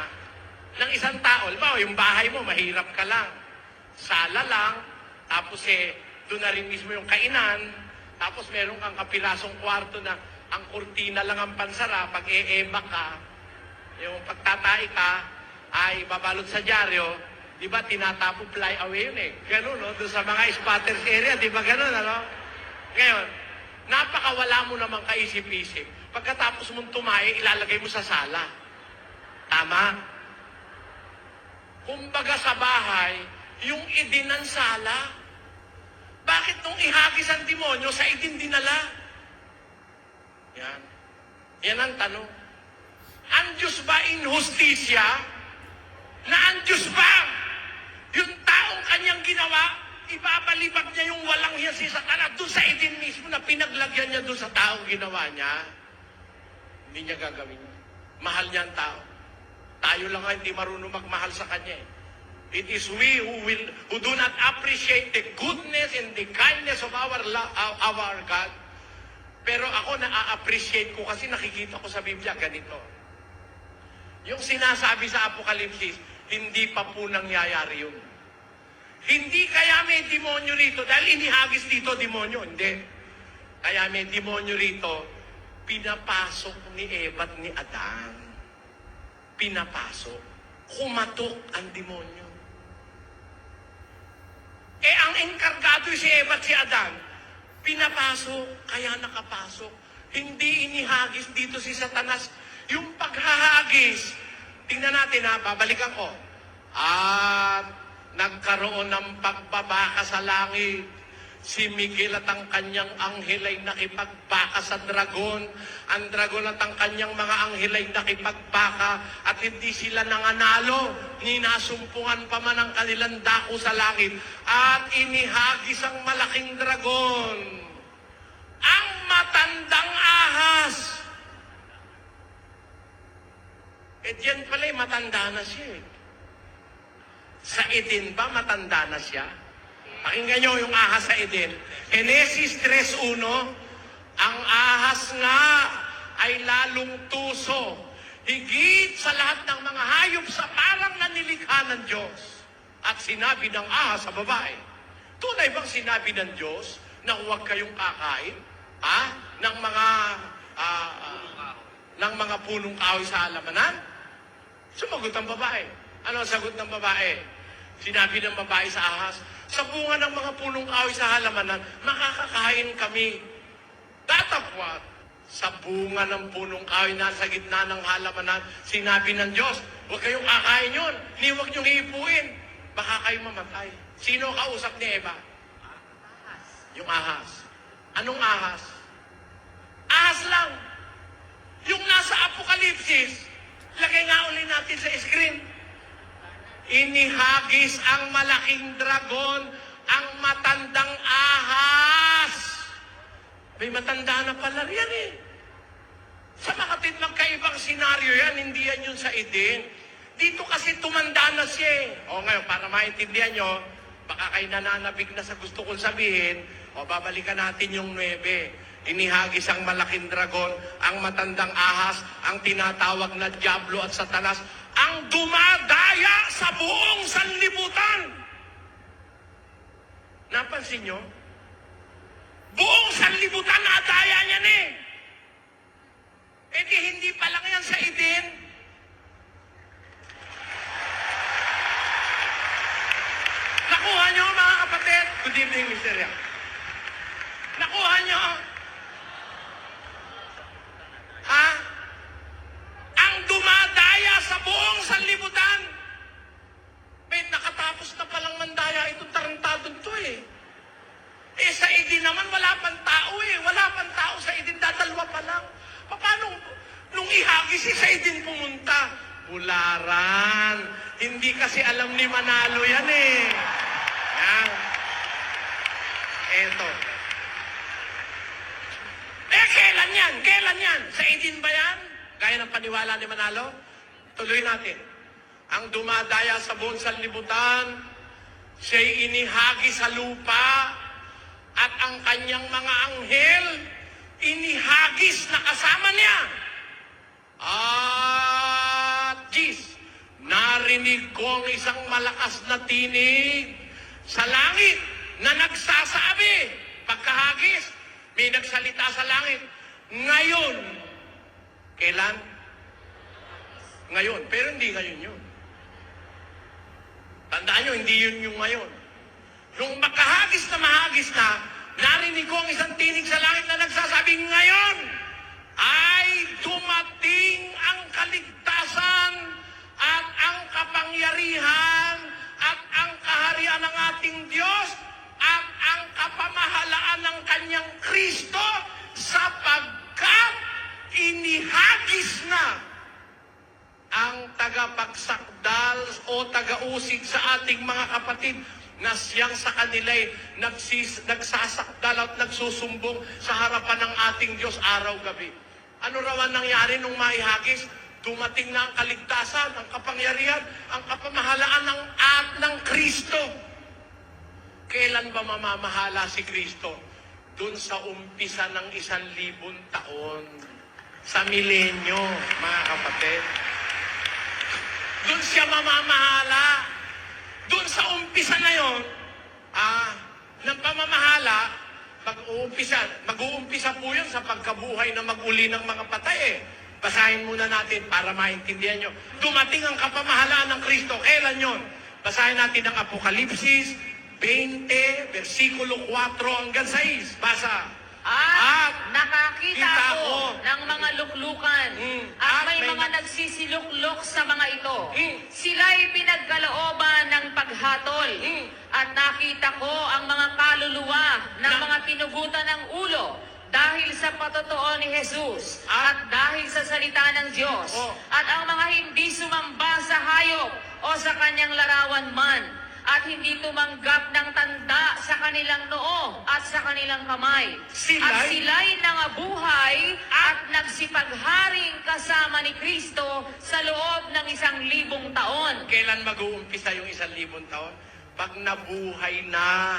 ng isang tao. Halimbawa, yung bahay mo, mahirap ka lang. Sala lang, tapos doon na rin mismo yung kainan, tapos meron kang kapirasong kwarto na ang kurtina lang ang pansara, pag e-eba ka, yung pagtatay ka, ay babalot sa dyaryo, di ba, tinatapo fly away yun eh. Ganun, no? Doon sa mga spotters area, di ba ganun, ano? Ngayon, napakawala mo namang kaisip-isip. Pagkatapos mong tumayo, ilalagay mo sa sala. Tama? Kumbaga sa bahay, yung idin ng sala, bakit nung ihagis ang demonyo, sa idin dinala? Yan. Yan ang tanong. Ang Diyos ba in hustisya? Na ang Diyos ba? Yung taong kanyang ginawa, ibabalibag niya yung walang hiya si Satanas doon sa idin mismo na pinaglagyan niya doon sa taong ginawa niya. Hindi niya gagawin yun. Mahal niya ang tao. Tayo lang nga hindi marunong magmahal sa kanya eh. It is we who do not appreciate the goodness and the kindness of our God. Pero ako na-appreciate ko kasi nakikita ko sa Biblia ganito. Yung sinasabi sa Apokalipsis, hindi pa po nangyayari yun. Hindi kaya may demonyo rito, dahil inihagis dito demonyo, hindi. Kaya may demonyo rito, pinapasok ni Eva at ni Adan. Pinapasok. Kumatok ang demonyo. Ang enkargado si Eva at si Adan, pinapasok, kaya nakapasok. Hindi inihagis dito si Satanas. Yung paghahagis, tingnan natin ha, babalikan ko. At nagkaroon ng pagbabaka sa langit. Si Miguel at ang kanyang anghel ay nakipagbaka sa dragon. Ang dragon at ang kanyang mga anghel ay nakipagbaka at hindi sila nanganalo. Ninasumpungan pa man ang kanilang dako sa langit. At inihagis ang malaking dragon. Ang matandang ahas. Diyan pala matanda na siya eh. Sa Eden ba matanda na siya? Pakinggan nyo yung ahas sa Eden. Genesis 3:1, ang ahas nga ay lalong tuso, higit sa lahat ng mga hayop sa parang nanilikha ng Diyos. At sinabi ng ahas sa babae, tunay bang sinabi ng Diyos na huwag kayong kakain ng mga punong kahoy sa halamanan? Sumagot ang babae. Ano ang sagot ng babae? Sinabi ng babae sa ahas, sa bunga ng mga punong kahoy sa halamanan, makakakain kami. That of what? Sa bunga ng punong kahoy na sa gitna ng halamanan, sinabi ng Diyos, huwag kayong kakain yun. Ni huwag niyong iipuin. Baka kayo mamatay. Sino kausap ni Eva? Ahas. Yung ahas. Anong ahas? Ahas lang. Yung nasa Apokalipsis, lagay nga ulit natin sa screen. Inihagis ang malaking dragon, ang matandang ahas. May matanda na pala yan eh. Sa makatid magkaibang senaryo yan, hindi yan yun sa Eden. Dito kasi tumanda na siya eh. O ngayon, para maintindihan nyo, baka kayo nananabig na sa gusto kong sabihin, o babalikan natin yung 9. Inihagis ang malaking dragon, ang matandang ahas, ang tinatawag na Diablo at Satanas, ang dumadaya sa buong sanlibutan. Napansin nyo? Buong sanlibutan nadaya niyan eh. Di hindi pa lang yan sa Eden. Nakuha nyo mga kapatid? Good evening, Mr. Yang. Nakuha nyo? Ang dumadaya sa buong sanlibutan. Nakatapos na palang mandaya itong tarantadong to eh. Sa Eden naman wala pang tao eh. Wala pang tao sa Eden, dadalwa pa lang. Paano nung ihagis sa Eden pumunta? Bularan. Hindi kasi alam ni Manalo yan eh. Yan. Eto. Kailan yan? Kailan yan? Sa Eden ba yan? Gaya ng paniwala ni Manalo, tuloy natin. Ang dumadaya sa buong sanlibutan, siya'y inihagi sa lupa, at ang kanyang mga anghel, inihagis na kasama niya. At Jis, narinig ko ang isang malakas na tinig sa langit na nagsasabi, pagkahagis, may nagsalita sa langit, ngayon. Kailan? Ngayon. Pero hindi ngayon yun. Tandaan nyo, hindi yun yung ngayon. Nung makahagis na mahagis na, narinig ko ang isang tinig sa langit na nagsasabi, ngayon ay dumating ang kaligtasan at ang kapangyarihan at ang kaharian ng ating Diyos at ang kapamahalaan ng kanyang Kristo sapagkat inihagis na ang tagapagsakdal o tagausig sa ating mga kapatid na siyang sa kanila'y nagsasakdal at nagsusumbong sa harapan ng ating Diyos araw-gabi. Ano raw ang nangyari nung maihagis? Dumating na ang kaligtasan, ang kapangyarihan, ang kapamahalaan ng Kristo. Kailan ba mamamahala si Kristo? Doon sa umpisa ng 1,000 taon. Sa milenyo, mga kapatid. Doon siya mamamahala. Doon sa umpisa na yon, ng pamamahala, mag-uumpisa po yun sa pagkabuhay na mag-uli ng mga patay eh. Basahin muna natin para maintindihan nyo. Dumating ang kapamahalaan ng Kristo. Kailan yon? Basahin natin ang Apokalipsis 20, versikulo 4 hanggang 6. Basa. At nakakita kita ako ko ng mga luklukan at may mga nagsisiluklok sa mga ito. Sila'y pinagkalooban ng paghatol. At nakita ko ang mga kaluluwa ng mga tinugutan ng ulo dahil sa patotoo ni Jesus at dahil sa salita ng Diyos at ang mga hindi sumamba sa hayop o sa kanyang larawan man at hindi tumanggap ng tanda sa kanilang noo at sa kanilang kamay. At sila'y nangabuhay at nagsipagharing kasama ni Kristo sa loob ng 1,000 taon. Kailan mag-uumpisa yung 1,000 taon? Pag nabuhay na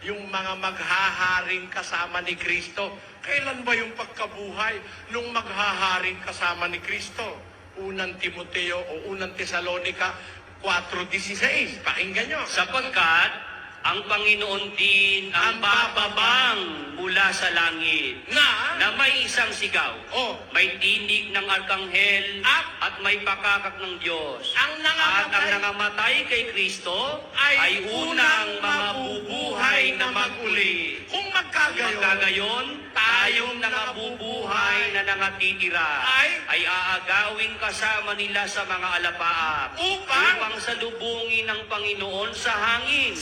yung mga maghaharing kasama ni Kristo. Kailan ba yung pagkabuhay nung maghaharing kasama ni Kristo? Unang Timoteo o Unang Tesalonica 4:16. Pakinggan nyo. Sapagkat ang Panginoon din ang bababang mula sa langit na may isang sigaw, may tinig ng arkanghel at may pakakak ng Diyos. At ang nangamatay kay Kristo ay unang mabubuhay na mag-uli. Kung magkagayon, tayong nangabubuhay na nangatitira ay aagawin kasama nila sa mga alapaap upang salubungin ng Panginoon sa hangin.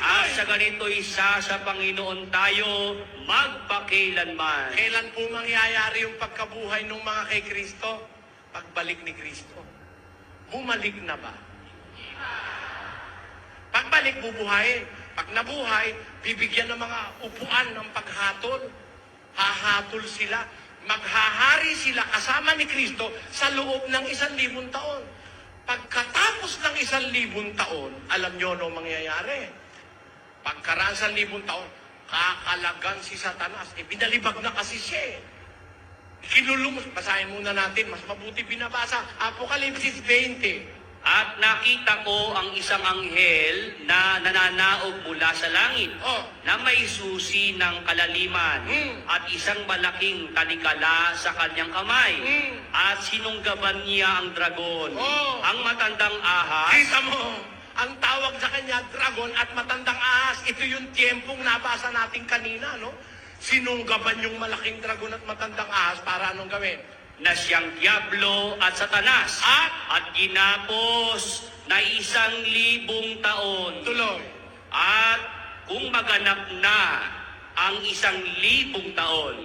At sa ganito'y isa sa Panginoon tayo magpakailanman. Kailan po mangyayari yung pagkabuhay ng mga kay Kristo? Pagbalik ni Kristo. Bumalik na ba? Pagbalik, bubuhayin. Pag nabuhay, bibigyan ng mga upuan ng paghatol. Hahatol sila. Maghahari sila kasama ni Kristo sa loob ng 1,000 taon. Pagkatapos ng 1,000 taon, alam nyo ano mangyayari? Pagkaraan sa 1,000 taon, kakalagan si Satanas. Binalibag na kasi siya eh. Kinulumos. Basahin muna natin. Mas mabuti binabasa. Apokalipsis 20. At nakita ko ang isang anghel na nananaog mula sa langit na may susi ng kalaliman at isang malaking talikala sa kanyang kamay at sinunggaban niya ang dragon, ang matandang ahas. Kita mo, ang tawag sa kanya, dragon at matandang ahas. Ito yung tiyempong nabasa natin kanina, no? Sinunggaban yung malaking dragon at matandang ahas para anong gawin? Na siyang Diablo at Satanas at ginapos na 1,000 taon. Tuloy. At kung maganap na ang 1,000 taon,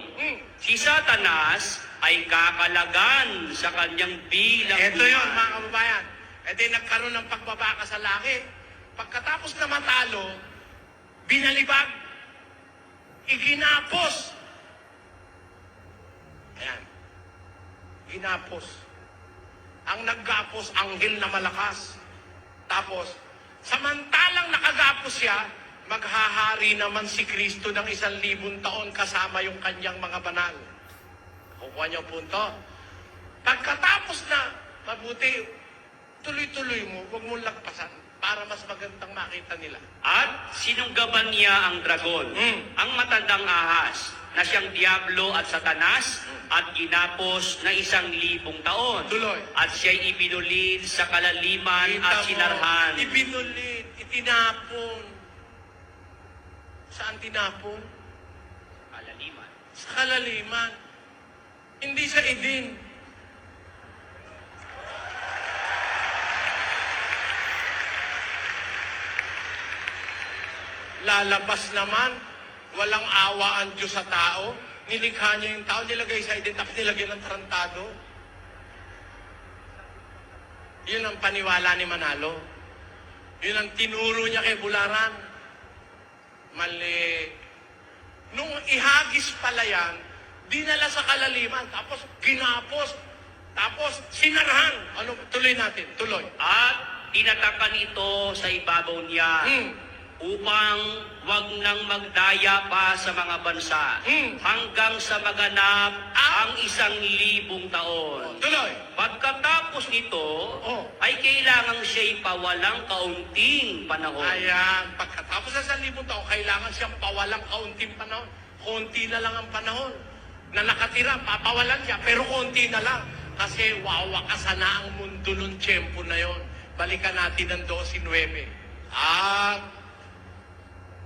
si Satanas ay kakalagan sa kanyang bilang Ito yun, mga kababayan. E di nagkaroon ng pagbabaka sa langit. Pagkatapos na matalo, binalibag, iginapos. Ayan. ginapos. Ang naggapos, anghel na malakas. Tapos, samantalang nakagapos siya, maghahari naman si Kristo ng 1,000 taon kasama yung kanyang mga banal. Kukuha niyo punto. Pagkatapos na, mabuti, tuloy-tuloy mo, huwag mong lagpasan para mas magandang makita nila. At sinunggaban niya ang dragon, ang matandang ahas, na siyang Diablo at Satanas, at ginapos na 1,000 taon. Tuloy. At siya'y ibinulid sa kalaliman at sinarhan. Ibinulit, itinapon. Saan tinapon? Kalaliman. Sa kalaliman. Hindi sa Eden. Lalabas naman, walang awa ang Diyos sa tao. Nilikha niya yung tao, nilagay sa Eden, tapos nilagyan ng tarantado. Yun ang paniwala ni Manalo. Yun ang tinuro niya kay Bularan. Mali. Nung ihagis pala yan, dinala sa kalaliman, tapos ginapos, tapos sinarahan. Ano, tuloy natin, tuloy. At tinatakan ito sa ibabaw niya, upang wag nang magdaya pa sa mga bansa, hanggang sa maganap ang 1,000 taon. Tuloy. Pagkatapos nito, ay kailangan siya'y pawalang kaunting panahon. Ayan, pagkatapos sa 1,000 taon, kailangan siyang pawalang kaunting panahon. Konti na lang ang panahon na nakatira, papawalan siya, pero konti na lang. Kasi wawakasan na ang mundo nung tiyempo na yon. Balikan natin ang 12:9.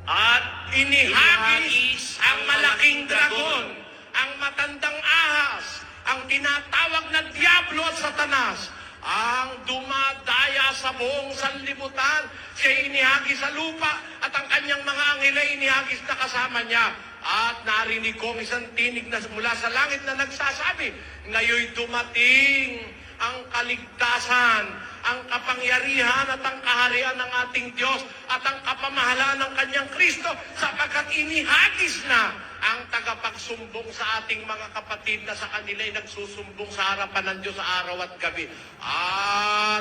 At inihagis ang malaking dragon, ang matandang ahas, ang tinatawag na Diablo at Satanas, ang dumadaya sa buong sanlibutan. Siya inihagis sa lupa at ang kanyang mga anghel ay inihagis na kasama niya. At narinig ko ang isang tinig na mula sa langit na nagsasabi, ngayon dumating ang kaligtasan, ang kapangyarihan at ang kaharian ng ating Diyos at ang kapamahalaan ng kanyang Kristo, sapagkat inihagis na ang tagapagsumbong sa ating mga kapatid na sa kanila ay nagsusumbong sa harapan ng Diyos sa araw at gabi.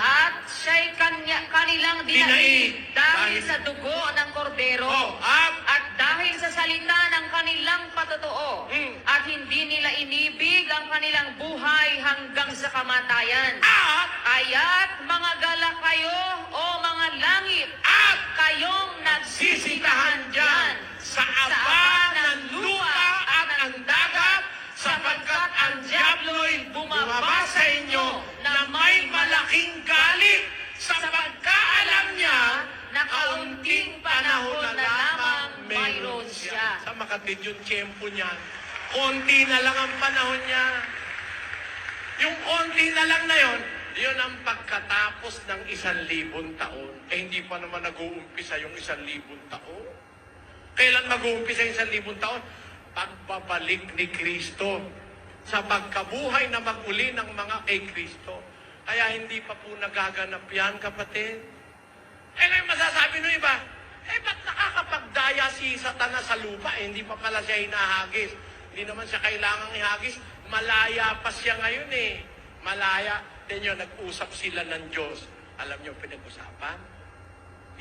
At siya'y kanilang dinaig dahil sa dugo ng kordero at dahil sa salita ng kanilang patotoo at hindi nila inibig ang kanilang buhay hanggang sa kamatayan. Kaya't mga gala kayo o mga langit at kayong nagsisitahan dyan sa aba ng lupa at ang dagat, sapagkat ang Diablo'y bumaba sa inyo na may malaking galit, sapagkat alam niya na kaunting panahon na lamang mayroon siya. Sa makatid yung tiyempo niya, konti na lang ang panahon niya. Yung konti na lang na yon, yun ang pagkatapos ng 1,000 taon. Hindi pa naman nag-uumpisa yung 1,000 taon. Kailan mag-uumpisa yung 1,000 taon? Pagbabalik ni Kristo sa pagkabuhay na maguli ng mga kay Kristo. Kaya hindi pa po nagaganap yan, kapatid. Ngayon masasabi ng iba, ba't nakakapagdaya si Satanas sa lupa? Hindi pa pala siya hinahagis. Hindi naman siya kailangang ihagis. Malaya pa siya ngayon Malaya. Then nag-usap sila ng Diyos. Alam niyo pinag-usapan?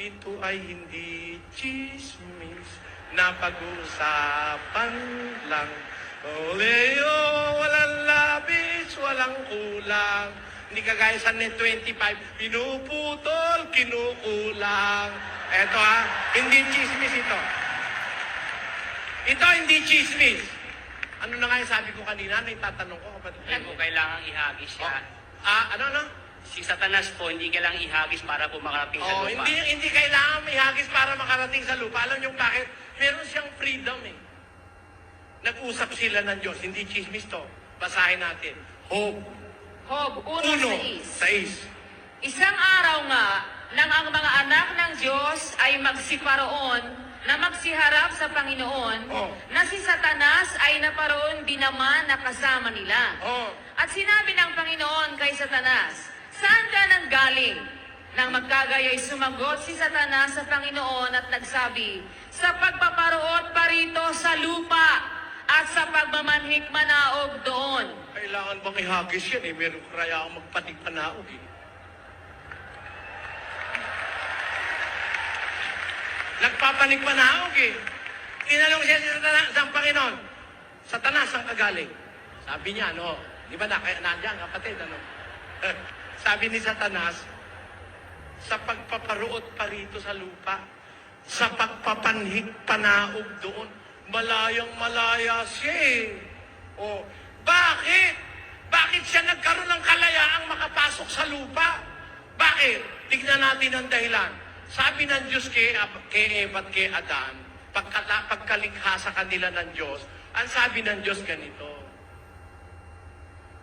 Ito ay hindi chismis na pag-usapan lang. Oleo, walang labis, walang kulang. Hindi kagaya sa net 25, pinuputol, kinukulang. Eto hindi chismis ito. Ito hindi chismis. Ano na nga yung sabi ko kanina, naitatanong ko kapatid. Hindi mo kailangang ihagis yan. Ano? Si Satanas po, hindi kailangang ihagis para po makarating sa lupa. Hindi kailangan may hagis para makarating sa lupa. Alam niyo bakit? Meron siyang freedom Nag-usap sila ng Diyos. Hindi chismis to. Basahin natin. Hob 1:6. 1:6. Isang araw nga, nang ang mga anak ng Diyos ay magsiparoon na magsiharap sa Panginoon, na si Satanas ay naparoon din naman na kasama nila. At sinabi ng Panginoon kay Satanas, saan ka nang galing? Nang magkagaya'y sumagot si Satanas sa Panginoon at nagsabi, sa pagpaparoon pa rito sa lupa at sa pagmamanhi magpanikmanaog doon. Kailangan bang ihagis yan eh? Meron kaya akong magpanikmanaog eh. Nagpapanikmanaog eh. Tinanong siya sa Panginoon, Satanas ang kagaling. Sabi niya, no? Di ba nandiyan, kapatid, ano? Sabi ni Satanas, sa pagpaparuot pa rito sa lupa, sa pagpapanhig panaog doon, malayang-malaya siya eh. O, bakit? Bakit siya nagkaroon ng kalayaang makapasok sa lupa? Bakit? Tignan natin ang dahilan. Sabi ng Diyos kay Eva at kay Adan, pagkalikha sa kanila ng Diyos, ang sabi ng Diyos ganito,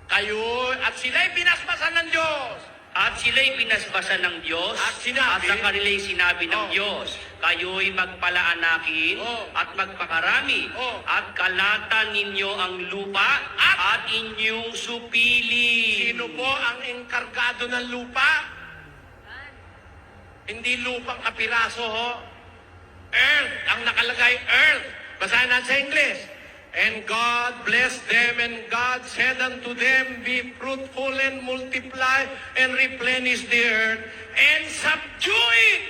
kayo at sila'y binasbasan ng Diyos. At sila'y pinasbasan ng Diyos, At sinabi, sa kanila'y sinabi ng Oh. Diyos, kayo'y magpalaanakin Oh. at magpakarami, Oh. at kalatan ninyo ang lupa at inyong supili. Sino po ang engkargado ng lupa? Hindi lupang kapiraso, ho. Earth. Ang nakalagay, earth. Basahin natin sa English. And God blessed them, and God said unto them, be fruitful and multiply, and replenish the earth, and subdue it.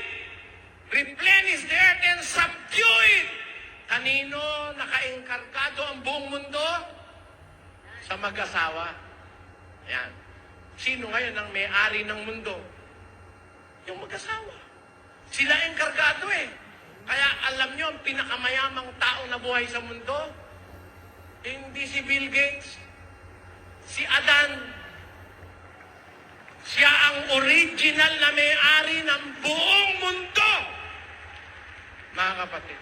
Replenish the earth and subdue it. Kanino nakaengkargado ang buong mundo? Sa mag-asawa. Ayan. Sino ngayon ang may-ari ng mundo? Yung mag-asawa. Sila engkargado eh. Kaya alam nyo, ang pinakamayamang tao na buhay sa mundo, hindi si Bill Gates, si Adan. Siya ang original na may-ari ng buong mundo. Mga kapatid.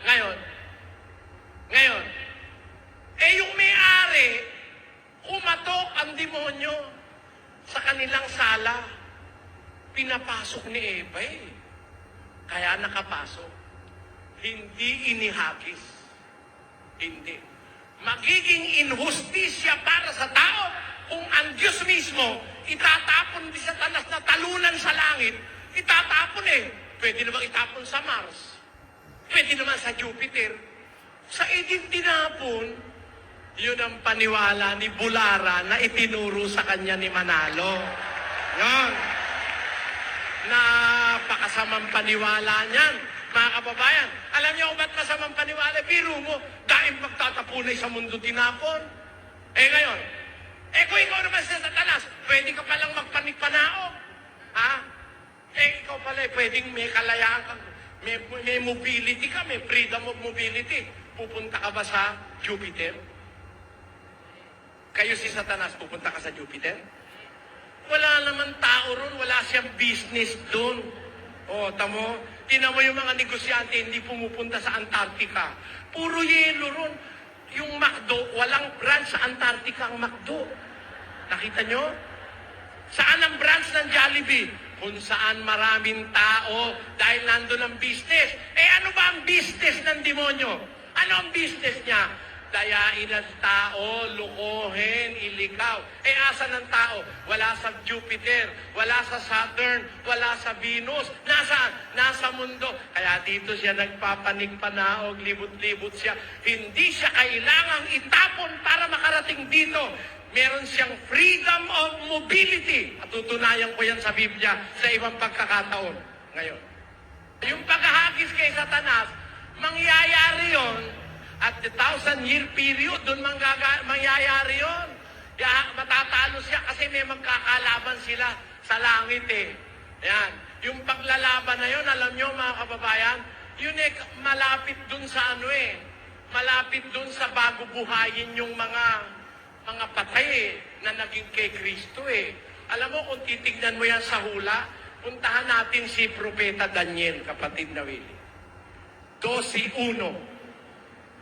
Ngayon, yung may-ari, umatok ang demonyo sa kanilang sala. Pinapasok ni Eva eh. Kaya nakapasok. Hindi inihagis. Hindi. Magiging inhustisya para sa tao kung ang Diyos mismo itatapon di Satanas na talunan sa langit. Itatapon eh. Pwede naman itapon sa Mars. Pwede naman sa Jupiter. Sa Eden tinapon, yun ang paniwala ni Bulara na itinuro sa kanya ni Manalo. Yan. Napakasamang paniwala niyan. Mga kababayan, alam niyo kung ba't masamang paniwala? Biro mo, dahil magtatapunay sa mundo tinapon. Ngayon, kung ikaw naman sa Satanas, pwede ka palang magpanikpanao. Ha? Ikaw pala, pwedeng may kalayaan ka, may mobility ka, may freedom of mobility. Pupunta ka ba sa Jupiter? Kayo si Satanas, pupunta ka sa Jupiter? Wala naman tao ron, wala siyang business doon. Tamo, tinan mo yung mga negosyante, hindi pumupunta sa Antarctica. Puro yelo ron. Yung McDo, walang branch sa Antarctica ang McDo. Nakita nyo? Saan ang branch ng Jollibee? Kung saan maraming tao dahil nandun ang business. Ano ba ang business ng demonyo? Ano ang business niya? Dayain ang tao, lukohin, ilikaw. Asan ang tao? Wala sa Jupiter, wala sa Saturn, wala sa Venus. Nasaan? Nasa mundo. Kaya dito siya nagpapanig-panaog, libot-libot siya. Hindi siya kailangang itapon para makarating dito. Meron siyang freedom of mobility. At tutunayan ko yan sa Biblia sa ibang pagkakataon. Ngayon, yung paghahagis kay Satanas, mangyayari yon at the 1,000-year period, doon mangyayari yun. Matatalo siya kasi may magkakalaban sila sa langit eh. Yan. Yung paglalaban na yun, alam nyo mga kababayan, yun malapit doon sa malapit doon sa bago buhayin yung mga patay na naging kay Kristo eh. Alam mo, kung titignan mo yan sa hula, puntahan natin si Propeta Daniel, kapatid na Willie. 12:1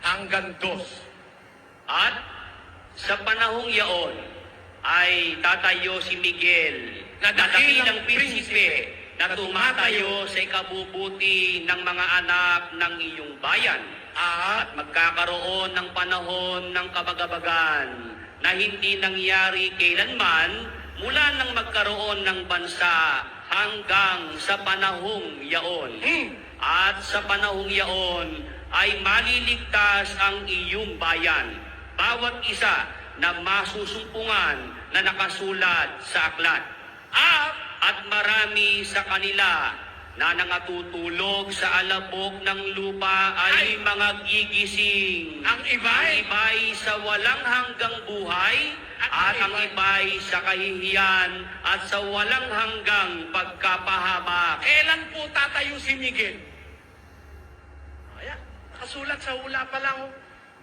hanggang 2. At sa panahong yaon ay tatayo si Miguel na dakilang prinsipe na tumatayo sa ikabubuti ng mga anak ng iyong bayan at magkakaroon ng panahon ng kabagabagan na hindi nangyari kailanman mula nang magkaroon ng bansa hanggang sa panahong yaon. At sa panahong yaon ay maliligtas ang iyong bayan. Bawat isa na masusumpungan na nakasulat sa aklat. At marami sa kanila na nangatutulog sa alabok ng lupa ay mga gigising. Ang iba'y sa walang hanggang buhay, at ang iba'y sa kahihiyan at sa walang hanggang pagkapahamak. Kailan po tatayo si Miguel? Ayan, nakasulat sa hula pa lang.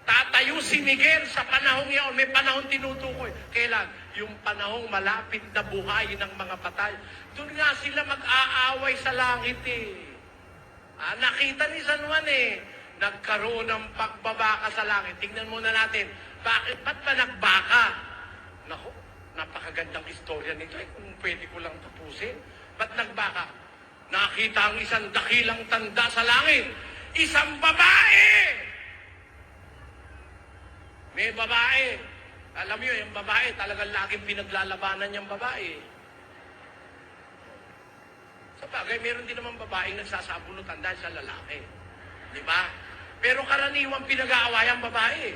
Tatayo si Miguel sa panahong iyon. May panahong tinutukoy. Kailan? Yung panahong malapit na buhay ng mga patay. Doon nga sila mag-aaway sa langit eh. Nakita ni San Juan eh. Nagkaroon ng pagbabaka sa langit. Tingnan muna natin. Ba't ba nagbaka? Naku, napakagandang istorya nito eh. Kung pwede ko lang tapusin. Ba't nagbaka? Nakita ang isang dakilang tanda sa langit. Isang babae! May babae. Alam niyo, yung babae, talagang laging pinaglalabanan yung babae. Sa bagay, meron din naman babaeng nagsasabunutan dahil sa lalaki. Di ba? Pero karaniwang pinag-aaway ang babae.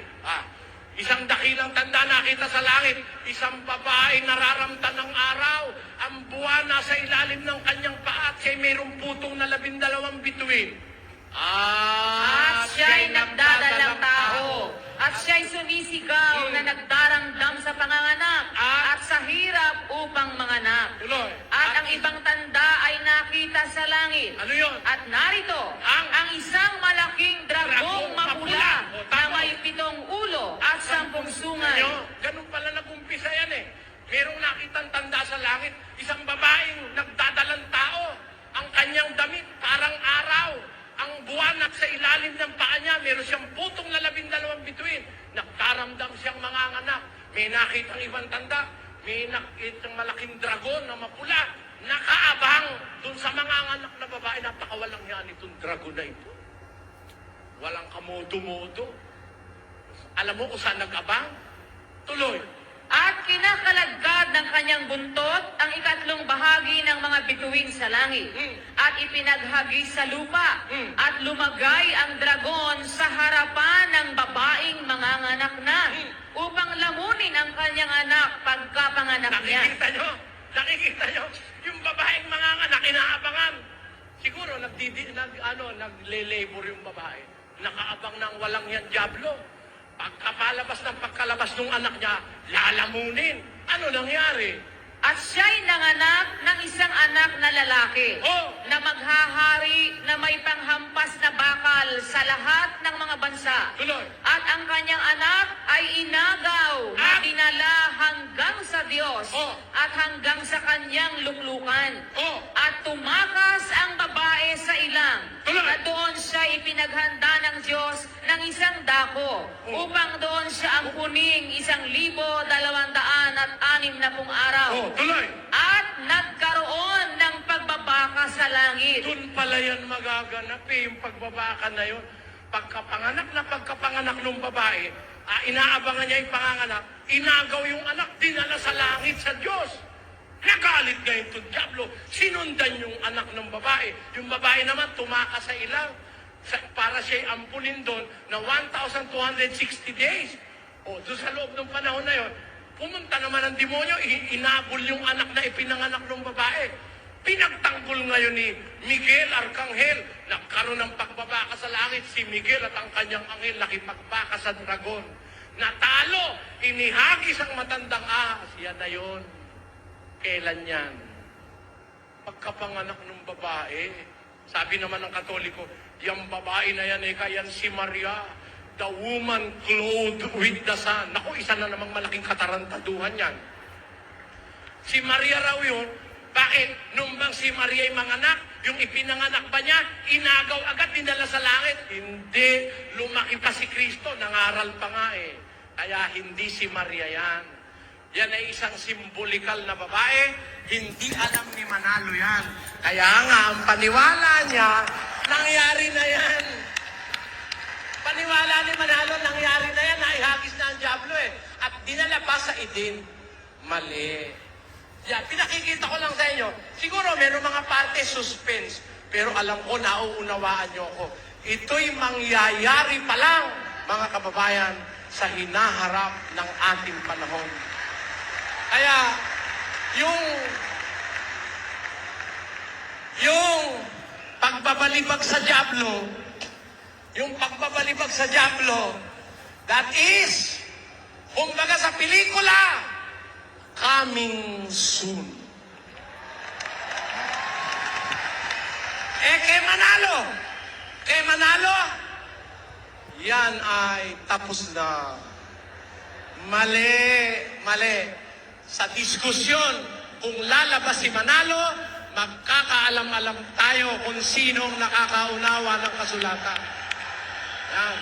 Isang dakilang tanda nakita sa langit, isang babae nararamtan ng araw, ang buwan nasa ilalim ng kanyang paa at siya'y mayroong putong na 12 bituin. At siya'y nagdadalang tao. At siya'y sumisigaw na nagdarangdam sa panganganak. At sa hirap upang manganak. Tuloy. At ang ibang tanda ay nakita sa langit. Ano yun? At narito, ang isang malaking dragong mapula na may 7 ulo at 10 sungay. Ganun pala nag-umpisa yan eh. Merong nakitang tanda sa langit, isang babaeng nagdadalang tao. Ang kanyang damit parang araw. Ang buwan at sa ilalim ng paa niya, meron siyang putong na 12 bituin. Nagkaramdam siyang manganganak. May nakitang ibang tanda. May nakitang malaking dragon na mapula. Nakaabang dun sa manganganak na babae. Napakawalang yan itong dragon na ito. Walang kamodo-modo. Alam mo kung saan nag-abang? Tuloy. At kinakalagkad ng kanyang buntot ang 3 bahagi ng mga bituin sa langit. At ipinaghagis sa lupa. At lumagay ang dragon sa harapan ng babaeng manganganak na upang lamunin ang kanyang anak pagkapanganak niya. Nakikita nyo? Yung babaeng manganganak, inaabangan. Siguro, nagle-labor yung babae. Nakaabang ng walang yan diablo. Pagkalabas ng anak niya, lalamunin. Ano nangyari? At siya'y nanganak ng isang anak na lalaki na maghahari na may panghampas na bakal sa lahat ng mga bansa. Tuloy. At ang kanyang anak ay inagaw na dinala hanggang sa Diyos at hanggang sa kanyang luklukan. At tumakas ang babae sa ilang na doon siya ipinaghanda ng Diyos ng isang dako upang doon siya ampuning 1,260 araw. Tuloy. At nagkaroon ng pagbabaka sa langit. Doon pala yan magaganap eh, yung pagbabaka na yun. Pagkapanganak ng babae, inaabangan niya yung panganganak, inagaw yung anak, dinala sa langit sa Diyos. Nagalit ngayon itong diablo, sinundan yung anak ng babae. Yung babae naman tumakas sa ilang para siya'y ampulin doon na 1,260 days. Doon sa loob ng panahon na yun, pumunta naman ang demonyo, inabol yung anak na ipinanganak ng babae. Pinagtanggol ngayon ni Miguel Arcangel. Nagkaroon ng pagbabaka sa langit si Miguel at ang kanyang anghel nakipagbaka sa dragon. Natalo, inihagis ang matandang ahas. Yan na yun. Kailan yan? Pagkapanganak ng babae. Sabi naman ng Katoliko, yung babae na yan kayan si Maria. The woman clothed with the sun. Naku, isa na namang malaking katarantaduhan yan. Si Maria raw yun. Bakit? Nung bang si Maria ay manganak, yung ipinanganak ba niya, inagaw agad, dinala sa langit? Hindi. Lumaki pa si Kristo, nangaral pa nga eh. Kaya hindi si Maria yan. Yan ay isang simbolikal na babae. Hindi alam ni Manalo yan. Kaya nga, ang paniwala niya, nangyari na yan. Paniwala ni Manalo, nangyari na yan, naihagis na ang diablo eh. At dinala pa sa Eden. Mali. Yan, pinakikita ko lang sa inyo. Siguro meron mga parte suspense, pero alam ko, nauunawaan nyo ako. ito'y mangyayari pa lang, mga kababayan, sa hinaharap ng ating panahon. Kaya, yung pagbabalibag sa Diablo, that is, kumbaga sa pelikula, coming soon. Kay Manalo, yan ay tapos na. Mali. Sa diskusyon, kung lalabas si Manalo, magkakaalam-alam tayo kung sinong nakakaunawa ng kasulatan. Yan.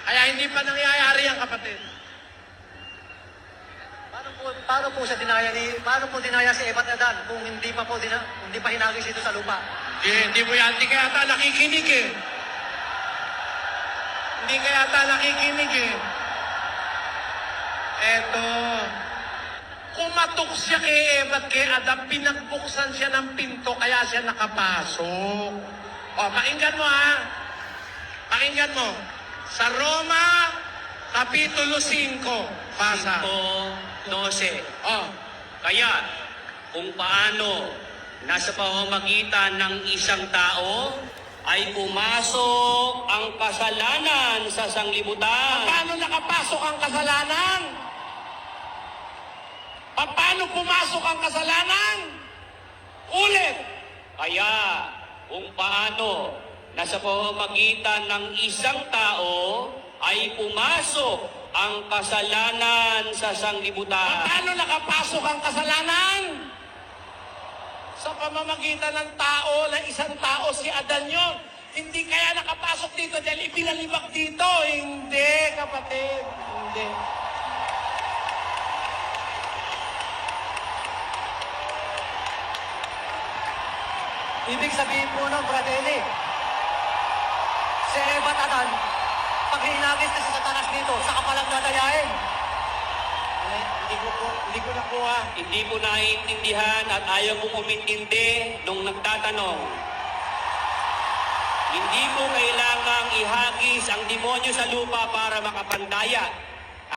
Kaya hindi pa nangyayari yan, kapatid. Paano po dinaya si Ebat Adan kung hindi pa hinagis ito sa lupa? Hindi ka yata nakikinig eh. Eto, kumatok siya kay Ebat kay Adam, pinagbuksan siya ng pinto, kaya siya nakapasok. O, pakinggan mo ha. Pakinggan mo. Sa Roma, Kapitulo 5, basa. 5:12. Oh, Kaya, kung paano nasa pamamagitan ng isang tao ay pumasok ang kasalanan sa sanglibutan. paano nakapasok ang kasalanan? Paano pumasok ang kasalanan? Ulit! Kaya, kung paano nasa pamamagitan ng isang tao ay pumasok ang kasalanan sa sanglibutan. Paano nakapasok ang kasalanan? Sa pamamagitan ng tao, na isang tao, si Adan yun. Hindi kaya nakapasok dito dahil ipinalibak dito. Hindi, kapatid. Hindi. Ibig sabihin po nun, Bradley, si Ebat Adan, pag hinagis na si Satanas dito, saka palang dadayain. Hindi ko nakuha. Hindi ko naiintindihan at ayaw kong umintindi nung nagtatanong. Hindi mo kailangang ihagis ang demonyo sa lupa para makapandaya.